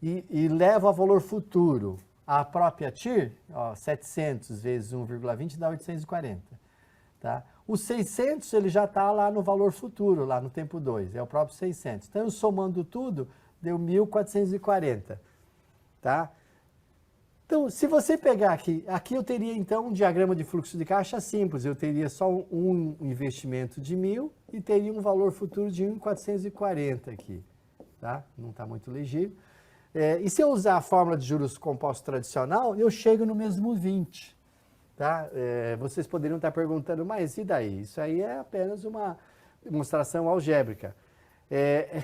e levo a valor futuro a própria TIR, ó, 700 vezes 1,20 dá 840, tá? O 600 ele já está lá no valor futuro, lá no tempo 2, é o próprio 600. Então, eu somando tudo, deu 1.440, tá? Então, se você pegar aqui eu teria então um diagrama de fluxo de caixa simples, eu teria só um investimento de 1.000 e teria um valor futuro de 1.440 aqui, tá? Não está muito legível. E se eu usar a fórmula de juros compostos tradicional, eu chego no mesmo 20, tá? Vocês poderiam estar perguntando, mas e daí? Isso aí é apenas uma demonstração algébrica.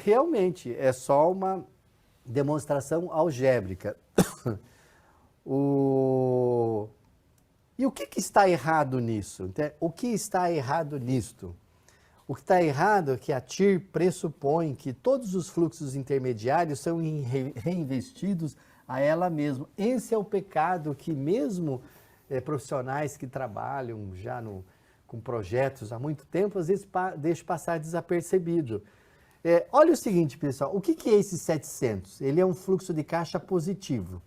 Realmente, é só uma demonstração algébrica. E o que está errado nisso? O que está errado nisto? O que está errado é que a TIR pressupõe que todos os fluxos intermediários são reinvestidos a ela mesma. Esse é o pecado que mesmo profissionais que trabalham já com projetos há muito tempo, às vezes deixam passar desapercebido. Olha o seguinte, pessoal, o que é esse 700? Ele é um fluxo de caixa positivo.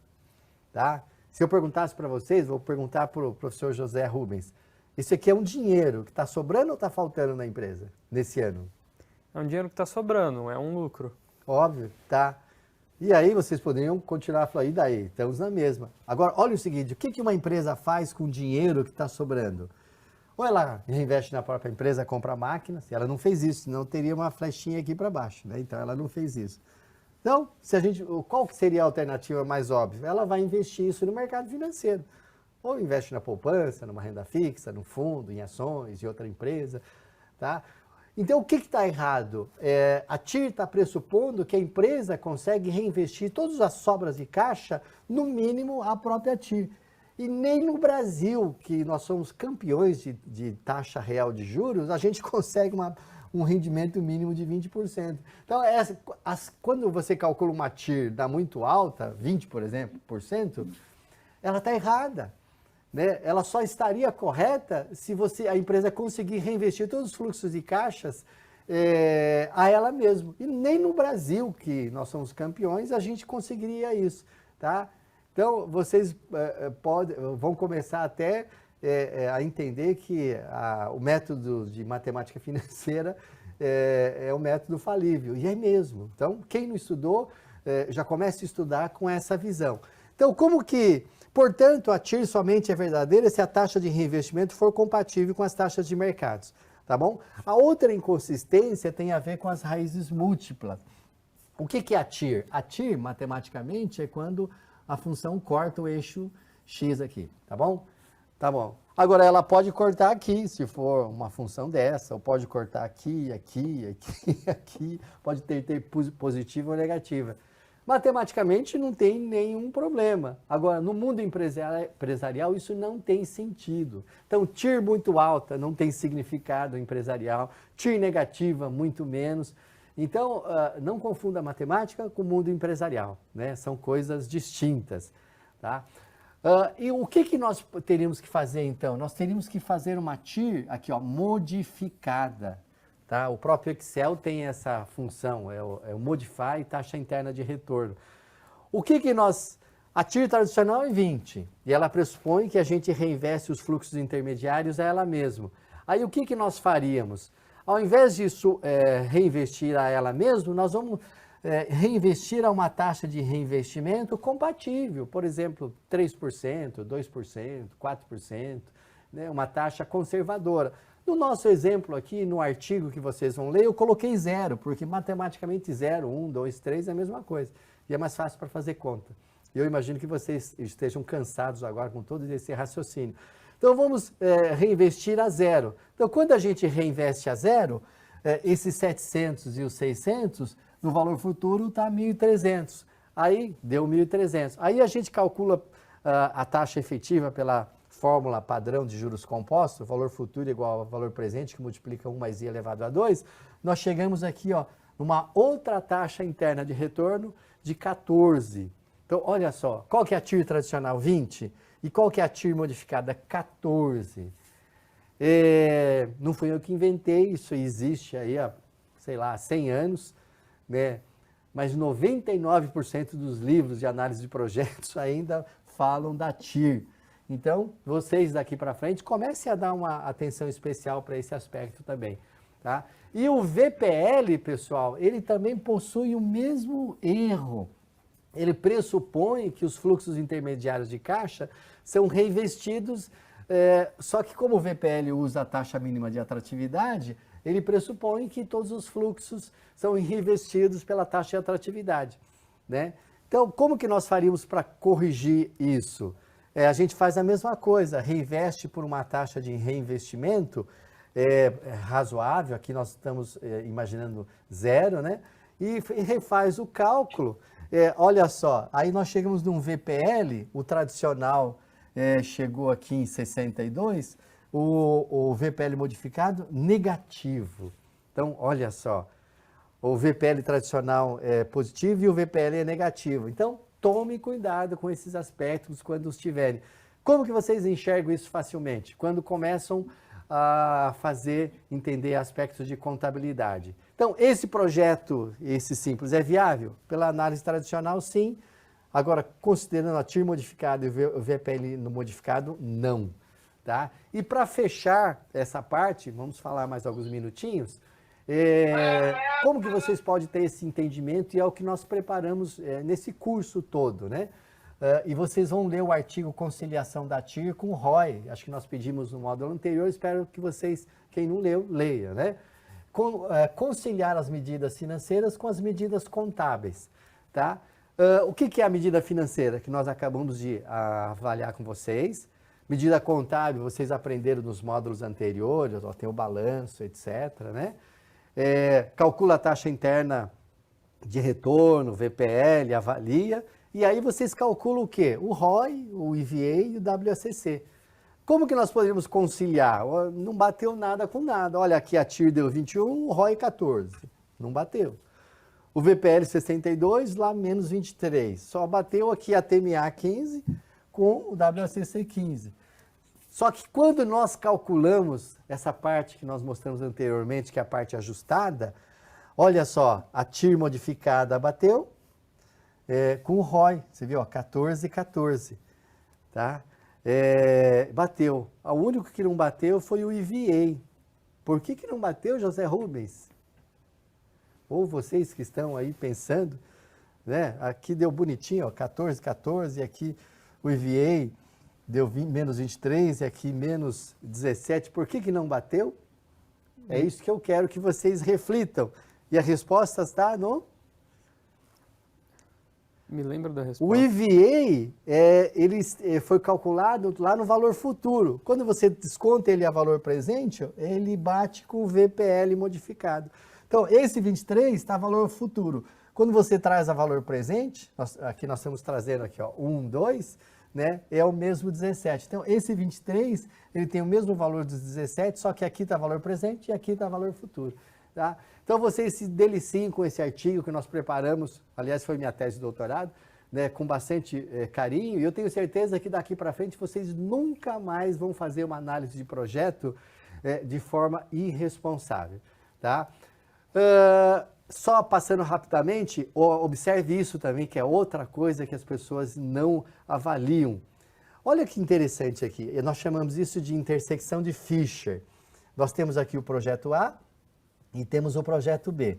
Tá? Se eu perguntasse para vocês, vou perguntar para o professor José Rubens, isso aqui é um dinheiro que está sobrando ou está faltando na empresa nesse ano? É um dinheiro que está sobrando, é um lucro. Óbvio, tá? E aí vocês poderiam continuar falando, e daí? Estamos na mesma. Agora, olha o seguinte, o que uma empresa faz com o dinheiro que está sobrando? Ou ela reinveste na própria empresa, compra máquinas, ela não fez isso, senão teria uma flechinha aqui para baixo, né? Então ela não fez isso. Então, qual seria a alternativa mais óbvia? Ela vai investir isso no mercado financeiro. Ou investe na poupança, numa renda fixa, no fundo, em ações de outra empresa. Tá? Então, o que está errado? A TIR está pressupondo que a empresa consegue reinvestir todas as sobras de caixa, no mínimo, a própria TIR. E nem no Brasil, que nós somos campeões de taxa real de juros, a gente consegue um rendimento mínimo de 20%. Então, quando você calcula uma TIR dá muito alta, 20%, por exemplo, ela está errada. Né? Ela só estaria correta se a empresa conseguir reinvestir todos os fluxos de caixas a ela mesma. E nem no Brasil, que nós somos campeões, a gente conseguiria isso. Tá? Então, vocês vão começar até a entender que o método de matemática financeira é um método falível, e é mesmo. Então, quem não estudou, já começa a estudar com essa visão. Então, portanto, a TIR somente é verdadeira se a taxa de reinvestimento for compatível com as taxas de mercados, tá bom? A outra inconsistência tem a ver com as raízes múltiplas. O que é a TIR? A TIR, matematicamente, é quando a função corta o eixo X aqui, tá bom? Tá bom. Agora, ela pode cortar aqui, se for uma função dessa, ou pode cortar aqui, aqui, pode ter positiva ou negativa. Matematicamente, não tem nenhum problema. Agora, no mundo empresarial, isso não tem sentido. Então, TIR muito alta não tem significado empresarial, TIR negativa, muito menos. Então, não confunda a matemática com o mundo empresarial, né? São coisas distintas, tá? E o que nós teríamos que fazer, então? Nós teríamos que fazer uma TIR, aqui, ó, modificada. Tá? O próprio Excel tem essa função, é o Modify, taxa interna de retorno. A TIR tradicional é 20, e ela pressupõe que a gente reinveste os fluxos intermediários a ela mesma. Aí o que nós faríamos? Ao invés disso reinvestir a ela mesma, nós vamos reinvestir a uma taxa de reinvestimento compatível, por exemplo, 3%, 2%, 4%, né, uma taxa conservadora. No nosso exemplo aqui, no artigo que vocês vão ler, eu coloquei 0, porque matematicamente 0, 1, 2, 3 é a mesma coisa. E é mais fácil para fazer conta. Eu imagino que vocês estejam cansados agora com todo esse raciocínio. Então, vamos reinvestir a 0. Então, quando a gente reinveste a 0, esses 700 e os 600, no valor futuro está 1.300. Aí, deu 1.300. Aí a gente calcula a taxa efetiva pela fórmula padrão de juros compostos, valor futuro igual ao valor presente, que multiplica 1 mais i elevado a 2, nós chegamos aqui, ó, numa outra taxa interna de retorno de 14. Então, olha só, qual que é a TIR tradicional? 20. E qual que é a TIR modificada? 14. Não fui eu que inventei, isso existe aí há, sei lá, 100 anos, né? Mas 99% dos livros de análise de projetos ainda falam da TIR. Então, vocês daqui para frente comecem a dar uma atenção especial para esse aspecto também, tá? E o VPL, pessoal, ele também possui o mesmo erro. Ele pressupõe que os fluxos intermediários de caixa são reinvestidos, só que como o VPL usa a taxa mínima de atratividade, ele pressupõe que todos os fluxos são reinvestidos pela taxa de atratividade, né? Então, como que nós faríamos para corrigir isso? A gente faz a mesma coisa, reinveste por uma taxa de reinvestimento razoável, aqui nós estamos imaginando 0, né? E refaz o cálculo. Olha só, aí nós chegamos num VPL, o tradicional chegou aqui em 62, o VPL modificado negativo. Então, olha só, o VPL tradicional é positivo e o VPL é negativo. Então, tome cuidado com esses aspectos quando os tiverem. Como que vocês enxergam isso facilmente? Quando começam a entender aspectos de contabilidade. Então, esse projeto, esse simples, é viável? Pela análise tradicional, sim. Agora, considerando a TIR modificada e o VPL no modificado, não. Tá? E para fechar essa parte, vamos falar mais alguns minutinhos, como que vocês podem ter esse entendimento, e é o que nós preparamos nesse curso todo, né? E vocês vão ler o artigo Conciliação da TIR com o ROI, acho que nós pedimos no módulo anterior, espero que vocês, quem não leu, leia, né? Conciliar as medidas financeiras com as medidas contábeis, tá? O que é a medida financeira que nós acabamos de avaliar com vocês? Medida contábil, vocês aprenderam nos módulos anteriores, ó, tem o balanço, etc., né? Calcula a taxa interna de retorno, VPL, avalia, e aí vocês calculam o quê? O ROI, o EVA e o WACC. Como que nós poderíamos conciliar? Não bateu nada com nada. Olha, aqui a TIR deu 21, o ROI 14. Não bateu. O VPL 62, lá menos 23. Só bateu aqui a TMA 15 com o WACC 15. Só que quando nós calculamos essa parte que nós mostramos anteriormente, que é a parte ajustada, olha só, a TIR modificada bateu com o ROI, você viu, ó, 14, 14, tá? Bateu. O único que não bateu foi o EVA. Por que não bateu, José Rubens? Ou vocês que estão aí pensando, né? Aqui deu bonitinho, ó, 14, 14, e aqui o EVA deu menos 23 e aqui menos 17. Por que não bateu? É isso que eu quero que vocês reflitam. E a resposta está no... Me lembro da O resposta. EVA, ele foi calculado lá no valor futuro. Quando você desconta ele a valor presente, ele bate com o VPL modificado. Então, esse 23 está valor futuro. Quando você traz a valor presente, aqui nós estamos trazendo aqui, ó, 1, 2, né, é o mesmo 17. Então, esse 23, ele tem o mesmo valor dos 17, só que aqui está valor presente e aqui está valor futuro. Tá? Então, vocês se deliciem com esse artigo que nós preparamos, aliás, foi minha tese de doutorado, né, com bastante carinho, e eu tenho certeza que daqui para frente vocês nunca mais vão fazer uma análise de projeto de forma irresponsável. Tá? Só passando rapidamente, observe isso também, que é outra coisa que as pessoas não avaliam. Olha que interessante aqui, nós chamamos isso de intersecção de Fisher. Nós temos aqui o projeto A e temos o projeto B.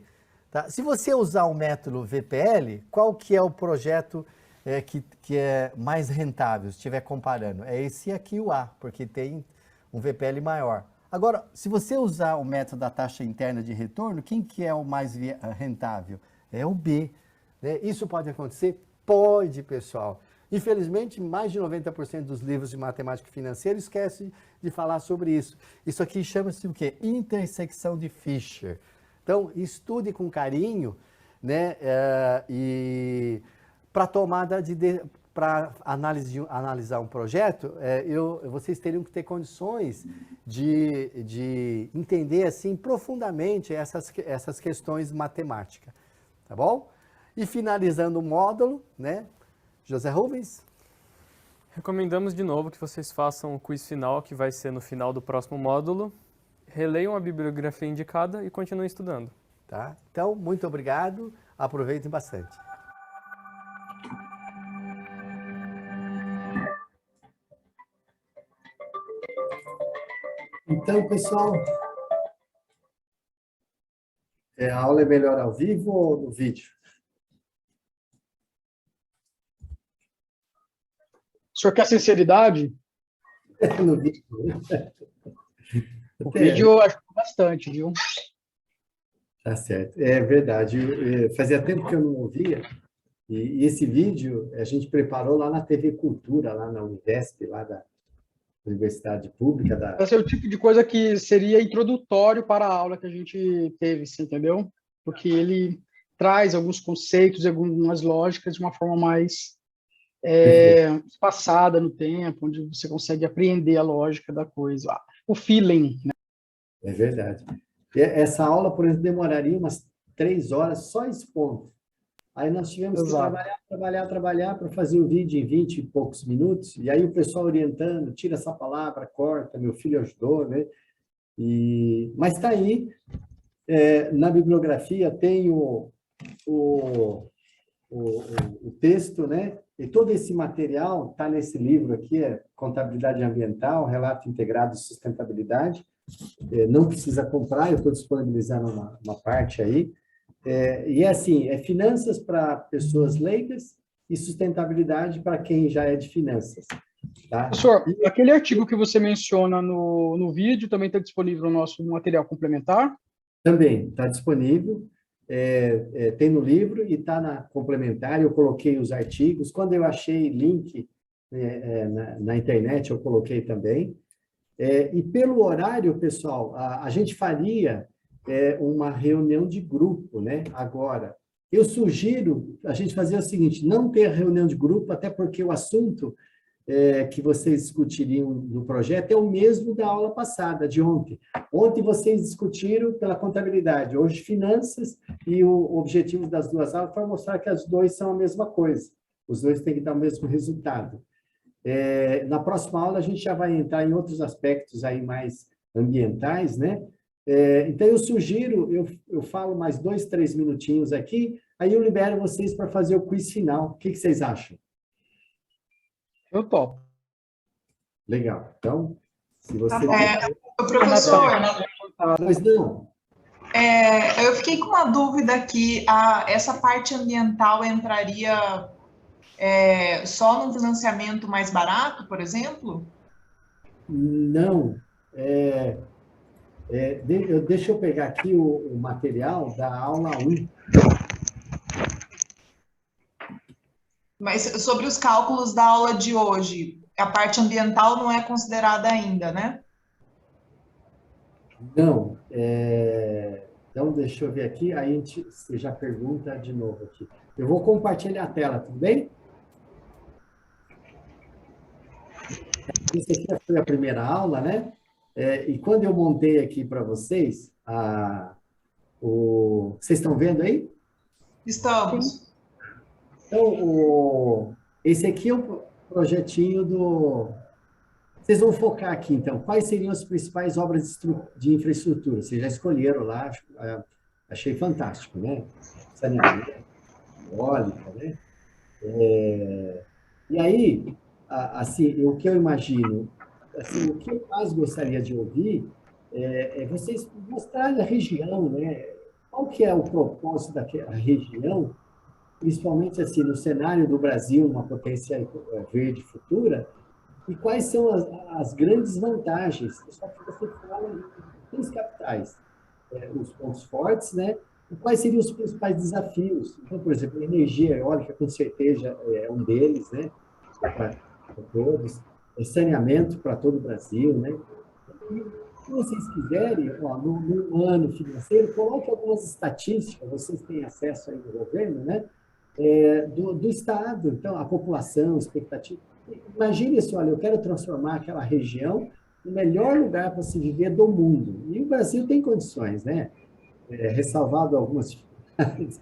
Tá? Se você usar o método VPL, qual que é o projeto que é mais rentável, se estiver comparando? É esse aqui, o A, porque tem um VPL maior. Agora, se você usar o método da taxa interna de retorno, quem que é o mais rentável? É o B. Né? Isso pode acontecer? Pode, pessoal. Infelizmente, mais de 90% dos livros de matemática financeira esquecem de falar sobre isso. Isso aqui chama-se o quê? Intersecção de Fisher. Então, estude com carinho, né? E para para analisar um projeto, vocês teriam que ter condições de entender assim profundamente essas questões matemáticas, tá bom? E finalizando o módulo, né? José Rubens? Recomendamos de novo que vocês façam o quiz final, que vai ser no final do próximo módulo. Releiam a bibliografia indicada e continuem estudando. Tá? Então, muito obrigado. Aproveitem bastante. Então, pessoal, a aula é melhor ao vivo ou no vídeo? O senhor quer sinceridade? No vídeo. O vídeo ajuda bastante, viu? Tá certo. É verdade. Fazia tempo que eu não ouvia. E esse vídeo a gente preparou lá na TV Cultura, lá na Univesp, lá da Universidade Pública. Esse é o tipo de coisa que seria introdutório para a aula que a gente teve, você entendeu? Porque ele traz alguns conceitos, algumas lógicas de uma forma mais espaçada no tempo, onde você consegue apreender a lógica da coisa, o feeling, né? É verdade. Essa aula, por exemplo, demoraria umas 3 horas só expondo. Aí nós tivemos que trabalhar para fazer o vídeo em 20 e poucos minutos, e aí o pessoal orientando, tira essa palavra, corta, meu filho ajudou, né? Mas está aí, na bibliografia tem o texto, né? E todo esse material está nesse livro aqui, Contabilidade Ambiental, Relato Integrado de Sustentabilidade. Não precisa comprar, eu estou disponibilizando uma parte aí. E assim, finanças para pessoas leigas e sustentabilidade para quem já é de finanças. Tá? Professor, aquele artigo que você menciona no vídeo também está disponível no nosso material complementar? Também está disponível. Tem no livro e está na complementar, eu coloquei os artigos. Quando eu achei link na internet, eu coloquei também. E pelo horário, pessoal, a gente faria uma reunião de grupo, né? Agora, eu sugiro a gente fazer o seguinte, não ter reunião de grupo, até porque o assunto que vocês discutiriam no projeto é o mesmo da aula passada, de ontem. Ontem vocês discutiram pela contabilidade, hoje finanças, e o objetivo das duas aulas foi mostrar que as duas são a mesma coisa. Os dois têm que dar o mesmo resultado. Na próxima aula a gente já vai entrar em outros aspectos aí mais ambientais, né? Então eu sugiro, eu falo mais 2, 3 minutinhos aqui, aí eu libero vocês para fazer o quiz final. O que vocês acham? Eu topo. Legal. Então, se você... Professor, Pois não. eu fiquei com uma dúvida aqui. Essa parte ambiental entraria só num financiamento mais barato, por exemplo? Não. Deixa eu pegar aqui o material da aula 1. Mas sobre os cálculos da aula de hoje, a parte ambiental não é considerada ainda, né? Não. Então, deixa eu ver aqui, aí você já pergunta de novo aqui. Eu vou compartilhar a tela, tudo bem? Isso aqui foi a primeira aula, né? E quando eu montei aqui para vocês, vocês estão vendo aí? Estamos. Então, esse aqui é o projetinho do... Vocês vão focar aqui, então. Quais seriam as principais obras de infraestrutura? Vocês já escolheram lá, achei fantástico, né? Saneamento, eólica, né? E aí, assim, o que eu imagino, assim, o que eu mais gostaria de ouvir é vocês mostrarem a região, né? Qual que é o propósito daquela região, principalmente assim, no cenário do Brasil, uma potência verde futura, e quais são as grandes vantagens? Só que você fala em 3 capitais, os pontos fortes, né? E quais seriam os principais desafios? Então, por exemplo, energia eólica, com certeza, é um deles, né? Para todos. Saneamento para todo o Brasil, né? E, se vocês quiserem, no ano financeiro, coloque algumas estatísticas, vocês têm acesso aí no governo, né? do Estado. Então, a população, expectativa. Imagine isso, olha, eu quero transformar aquela região no melhor lugar para se viver do mundo. E o Brasil tem condições, né? Ressalvado algumas dificuldades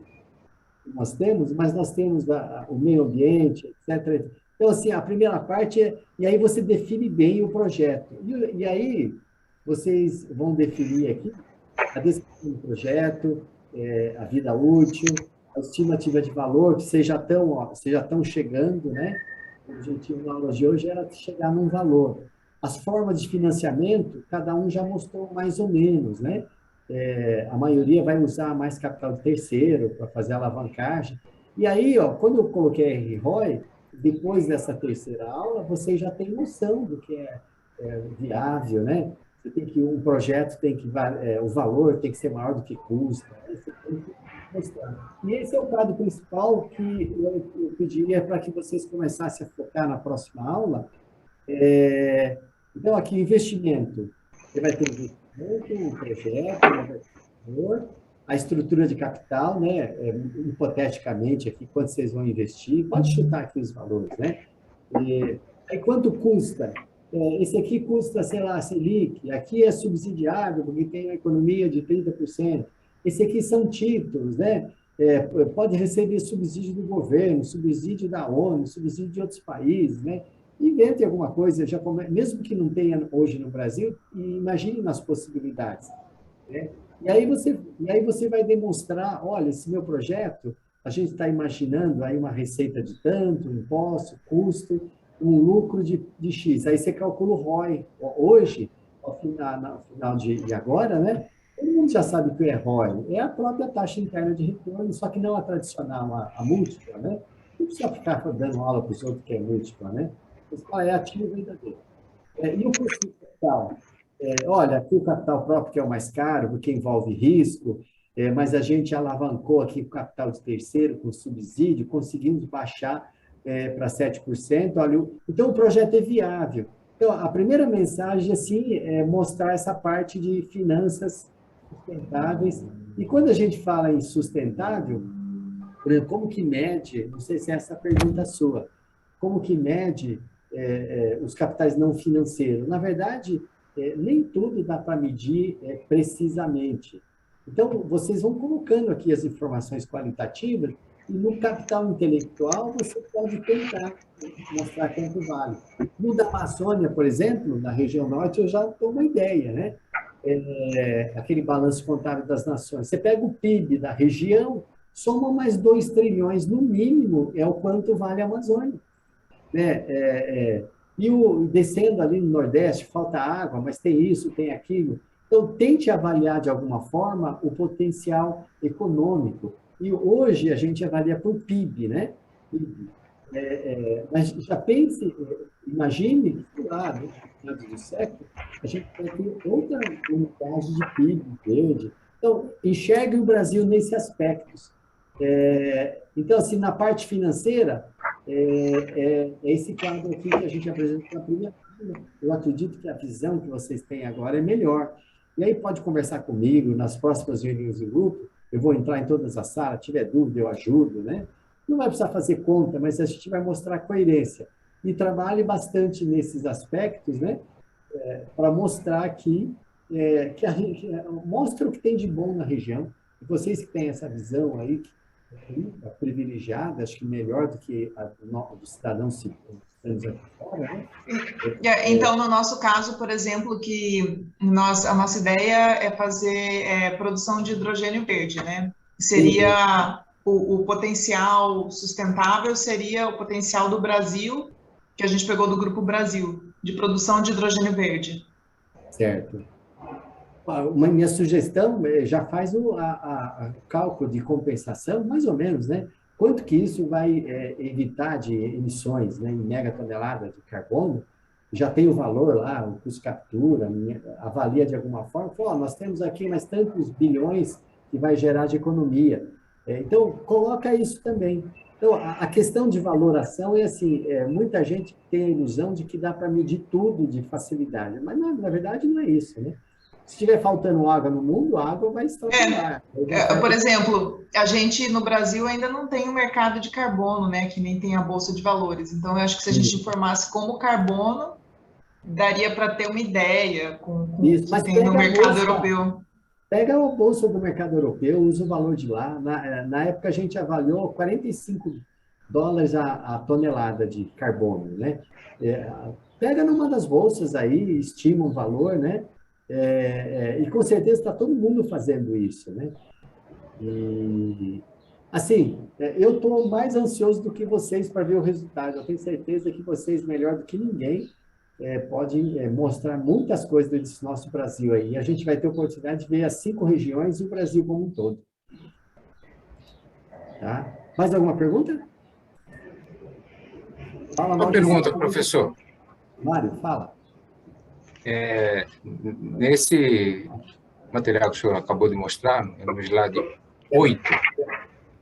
que nós temos, mas nós temos o meio ambiente, etc. Então, assim, a primeira parte e aí você define bem o projeto. E aí vocês vão definir aqui a descrição do projeto, a vida útil, a estimativa de valor, que vocês já estão chegando, né? O objetivo da aula de hoje era chegar num valor. As formas de financiamento, cada um já mostrou mais ou menos, né? A maioria vai usar mais capital de terceiro para fazer a alavancagem. E aí, ó, quando eu coloquei ROI, depois dessa terceira aula, você já tem noção do que é viável, né? Você tem que, um projeto tem que, o valor tem que ser maior do que custa, né? Você tem que mostrar. E esse é o quadro principal que eu pediria para que vocês começassem a focar na próxima aula. Então, aqui, investimento. Você vai ter um projeto, a estrutura de capital, né? Hipoteticamente, aqui, quanto vocês vão investir, pode chutar aqui os valores, né? Aí, quanto custa? Esse aqui custa, sei lá, Selic, aqui é subsidiável, porque tem uma economia de 30%. Esse aqui são títulos, né? Pode receber subsídio do governo, subsídio da ONU, subsídio de outros países, né? Invente alguma coisa, mesmo que não tenha hoje no Brasil, imagine nas possibilidades, né? E aí você vai demonstrar, olha, esse meu projeto, a gente está imaginando aí uma receita de tanto, imposto, custo, um lucro de X. Aí você calcula o ROI. Hoje, ao final de agora, né? Todo mundo já sabe o que é ROI. É a própria taxa interna de retorno, só que não a tradicional, a múltipla, né? Não precisa ficar dando aula para os outros que é múltipla, né? É ativo verdadeiro. E o custo de capital? Olha, aqui o capital próprio que é o mais caro, porque envolve risco, mas a gente alavancou aqui o capital de terceiro com subsídio, conseguimos baixar para 7%. Olha, então, o projeto é viável. Então, a primeira mensagem, assim, é mostrar essa parte de finanças sustentáveis. E quando a gente fala em sustentável, por exemplo, como que mede, não sei se é essa a pergunta sua, como que mede os capitais não financeiros? Na verdade, nem tudo dá para medir precisamente. Então, vocês vão colocando aqui as informações qualitativas e no capital intelectual você pode tentar mostrar quanto vale. No da Amazônia, por exemplo, na região norte, eu já tenho uma ideia, né? Aquele balanço contábil das nações. Você pega o PIB da região, soma mais 2 trilhões, no mínimo, é o quanto vale a Amazônia. Né? Descendo ali no Nordeste, falta água, mas tem isso, tem aquilo. Então, tente avaliar de alguma forma o potencial econômico. E hoje a gente avalia por PIB, né? Mas já pense, imagine que lá no final do século a gente vai ter outra unidade de PIB verde. Então, enxergue o Brasil nesse aspecto. Então, assim, na parte financeira, esse quadro aqui que a gente apresentou na primeira aula. Eu acredito que a visão que vocês têm agora é melhor. E aí pode conversar comigo nas próximas reuniões do grupo. Eu vou entrar em todas as salas, tiver dúvida, eu ajudo, né? Não vai precisar fazer conta, mas a gente vai mostrar coerência. E trabalhe bastante nesses aspectos, né? Para mostrar aqui, mostra o que tem de bom na região. E vocês que têm essa visão aí, privilegiada, acho que melhor do que a do cidadão aqui fora, né? Então, no nosso caso, por exemplo, que a nossa ideia é fazer produção de hidrogênio verde, né? Seria o potencial sustentável, seria o potencial do Brasil, que a gente pegou do Grupo Brasil, de produção de hidrogênio verde. Certo. Minha sugestão, já faz o cálculo de compensação, mais ou menos, né? Quanto que isso vai evitar de emissões, né, em megatonelada de carbono? Já tem o valor lá, o custo de captura, avalia de alguma forma. Nós temos aqui mais tantos bilhões que vai gerar de economia. Então, coloca isso também. Então, a questão de valoração é assim, muita gente tem a ilusão de que dá para medir tudo de facilidade, mas na verdade não é isso, né? Se estiver faltando água no mundo, a água vai extrapolar. Por exemplo, a gente no Brasil ainda não tem um mercado de carbono, né? Que nem tem a Bolsa de Valores. Então, eu acho que se a gente informasse como carbono, daria para ter uma ideia com Isso, mas que tem no pega a mercado bolsa. europeu. Pega a bolsa do mercado europeu, usa o valor de lá. Na época, a gente avaliou $45 a tonelada de carbono, né? Pega numa das bolsas aí, estima um valor, né? E com certeza está todo mundo fazendo isso, né? E, assim, eu estou mais ansioso do que vocês para ver o resultado. Eu tenho certeza que vocês, melhor do que ninguém, podem mostrar muitas coisas desse nosso Brasil aí. E a gente vai ter a oportunidade de ver as 5 regiões e o Brasil como um todo. Tá? Mais alguma pergunta? Fala, Uma Maurício. pergunta, professor. Mário, fala. Nesse material que o senhor acabou de mostrar, no slide 8,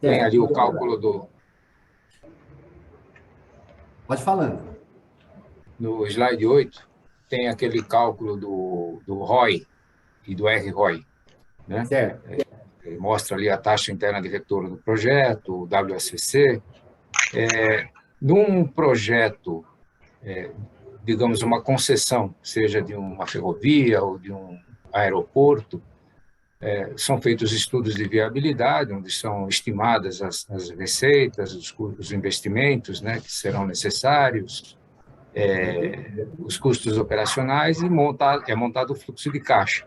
tem ali o cálculo do... Pode falando. No slide 8, tem aquele cálculo do ROI e do RROI, né? Certo. Ele mostra ali a taxa interna de retorno do projeto, o WACC. Num projeto, digamos, uma concessão, seja de uma ferrovia ou de um aeroporto, são feitos estudos de viabilidade, onde são estimadas as receitas, os investimentos, né, que serão necessários, os custos operacionais e é montado o fluxo de caixa.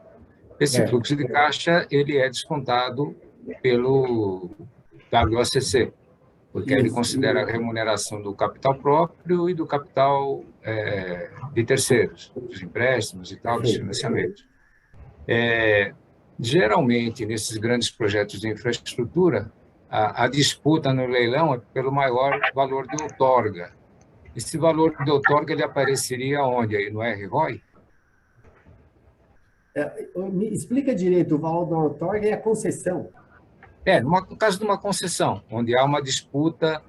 Esse fluxo de caixa ele é descontado pelo WACC, porque ele considera a remuneração do capital próprio e do capital de terceiros, dos empréstimos e tal, dos financiamentos. Geralmente, nesses grandes projetos de infraestrutura, a disputa no leilão é pelo maior valor de outorga. Esse valor de outorga ele apareceria onde? Aí, no RROI? Me explica direito, o valor da outorga e a concessão. No caso de uma concessão, onde há uma disputa,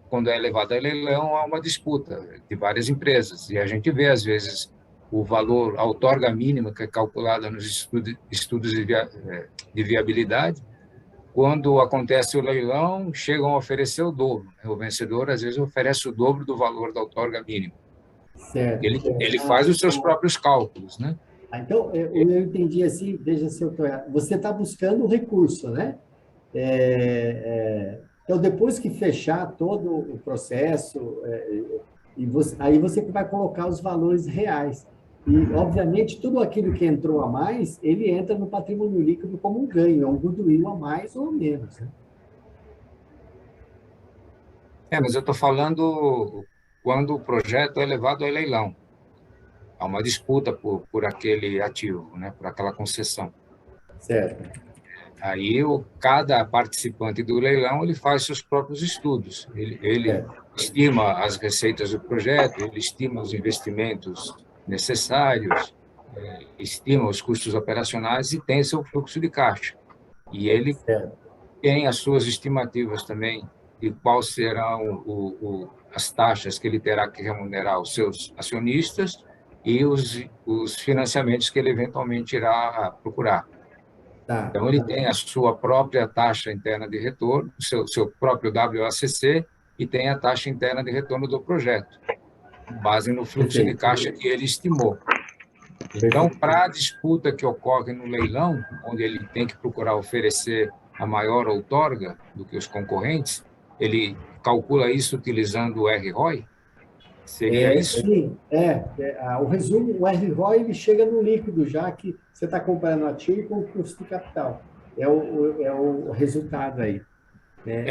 quando é levada a leilão, há uma disputa de várias empresas. E a gente vê, às vezes, o valor, a outorga mínima, que é calculada nos estudos de viabilidade. Quando acontece o leilão, chegam a oferecer o dobro. O vencedor, às vezes, oferece o dobro do valor da outorga mínima. Certo. Ele faz os seus próprios cálculos, né? Então, eu entendi assim, veja se eu estou errado. Você está buscando o recurso, né? Então, depois que fechar todo o processo, aí você vai colocar os valores reais. E, obviamente, tudo aquilo que entrou a mais, ele entra no patrimônio líquido como um ganho, é um goodwill a mais ou a menos. Né? Mas eu estou falando quando o projeto é levado a leilão. Há uma disputa por aquele ativo, né? Por aquela concessão. Certo. Aí, cada participante do leilão ele faz seus próprios estudos. Ele estima as receitas do projeto, ele estima os investimentos necessários, estima os custos operacionais e tem seu fluxo de caixa. E ele tem as suas estimativas também de quais serão as taxas que ele terá que remunerar os seus acionistas e os financiamentos que ele eventualmente irá procurar. Então, ele tem a sua própria taxa interna de retorno, seu próprio WACC, e tem a taxa interna de retorno do projeto, com base no fluxo de caixa que ele estimou. Então, para a disputa que ocorre no leilão, onde ele tem que procurar oferecer a maior outorga do que os concorrentes, ele calcula isso utilizando o RROI? Seria isso? Sim, o resumo, o RROI ele chega no líquido, já que você está comparando ativo com o custo de capital. É o resultado aí.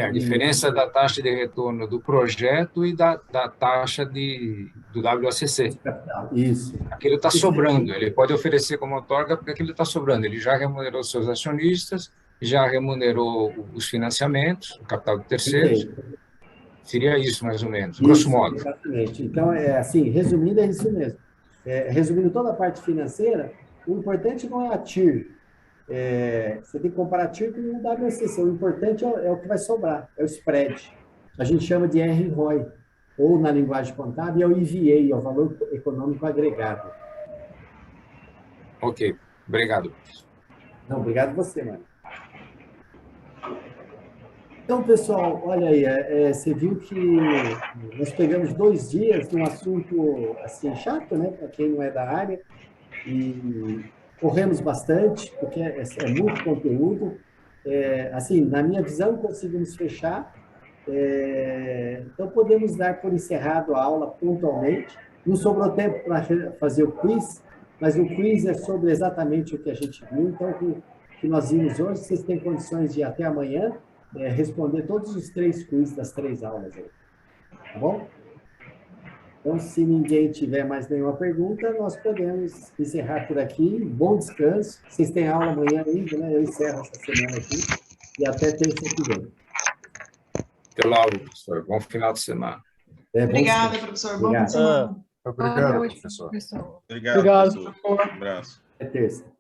A diferença da taxa de retorno do projeto e da taxa do WACC. Isso. Aquilo está sobrando, ele pode oferecer como outorga porque aquilo está sobrando. Ele já remunerou seus acionistas, já remunerou os financiamentos, o capital de terceiros. Seria isso, mais ou menos, grosso modo. Exatamente. Então, assim, resumindo, é isso mesmo. Resumindo toda a parte financeira, o importante não é a TIR. Você tem que comparar a TIR com o WACC. O importante é o que vai sobrar, é o spread. A gente chama de RROI, ou na linguagem contábil, é o EVA, é o valor econômico agregado. Ok. Obrigado, professor. Não, obrigado a você, Mário. Então, pessoal, olha aí, você viu que nós pegamos 2 dias num assunto assim chato, né, para quem não é da área, e corremos bastante, porque é muito conteúdo. Assim, na minha visão, conseguimos fechar. Então, podemos dar por encerrado a aula pontualmente. Não sobrou tempo para fazer o quiz, mas o quiz é sobre exatamente o que a gente viu. Então, o que nós vimos hoje, vocês têm condições de até amanhã responder todos os 3 quiz das 3 aulas aí. Tá bom? Então, se ninguém tiver mais nenhuma pergunta, nós podemos encerrar por aqui. Bom descanso. Vocês têm aula amanhã ainda, né? Eu encerro essa semana aqui. E até terça que vem. Até logo, professor. Bom final de semana. Bom Obrigada, descanso. professor. Bom Obrigado. fim de semana. Obrigado, Obrigado. professor. Um abraço. Até terça.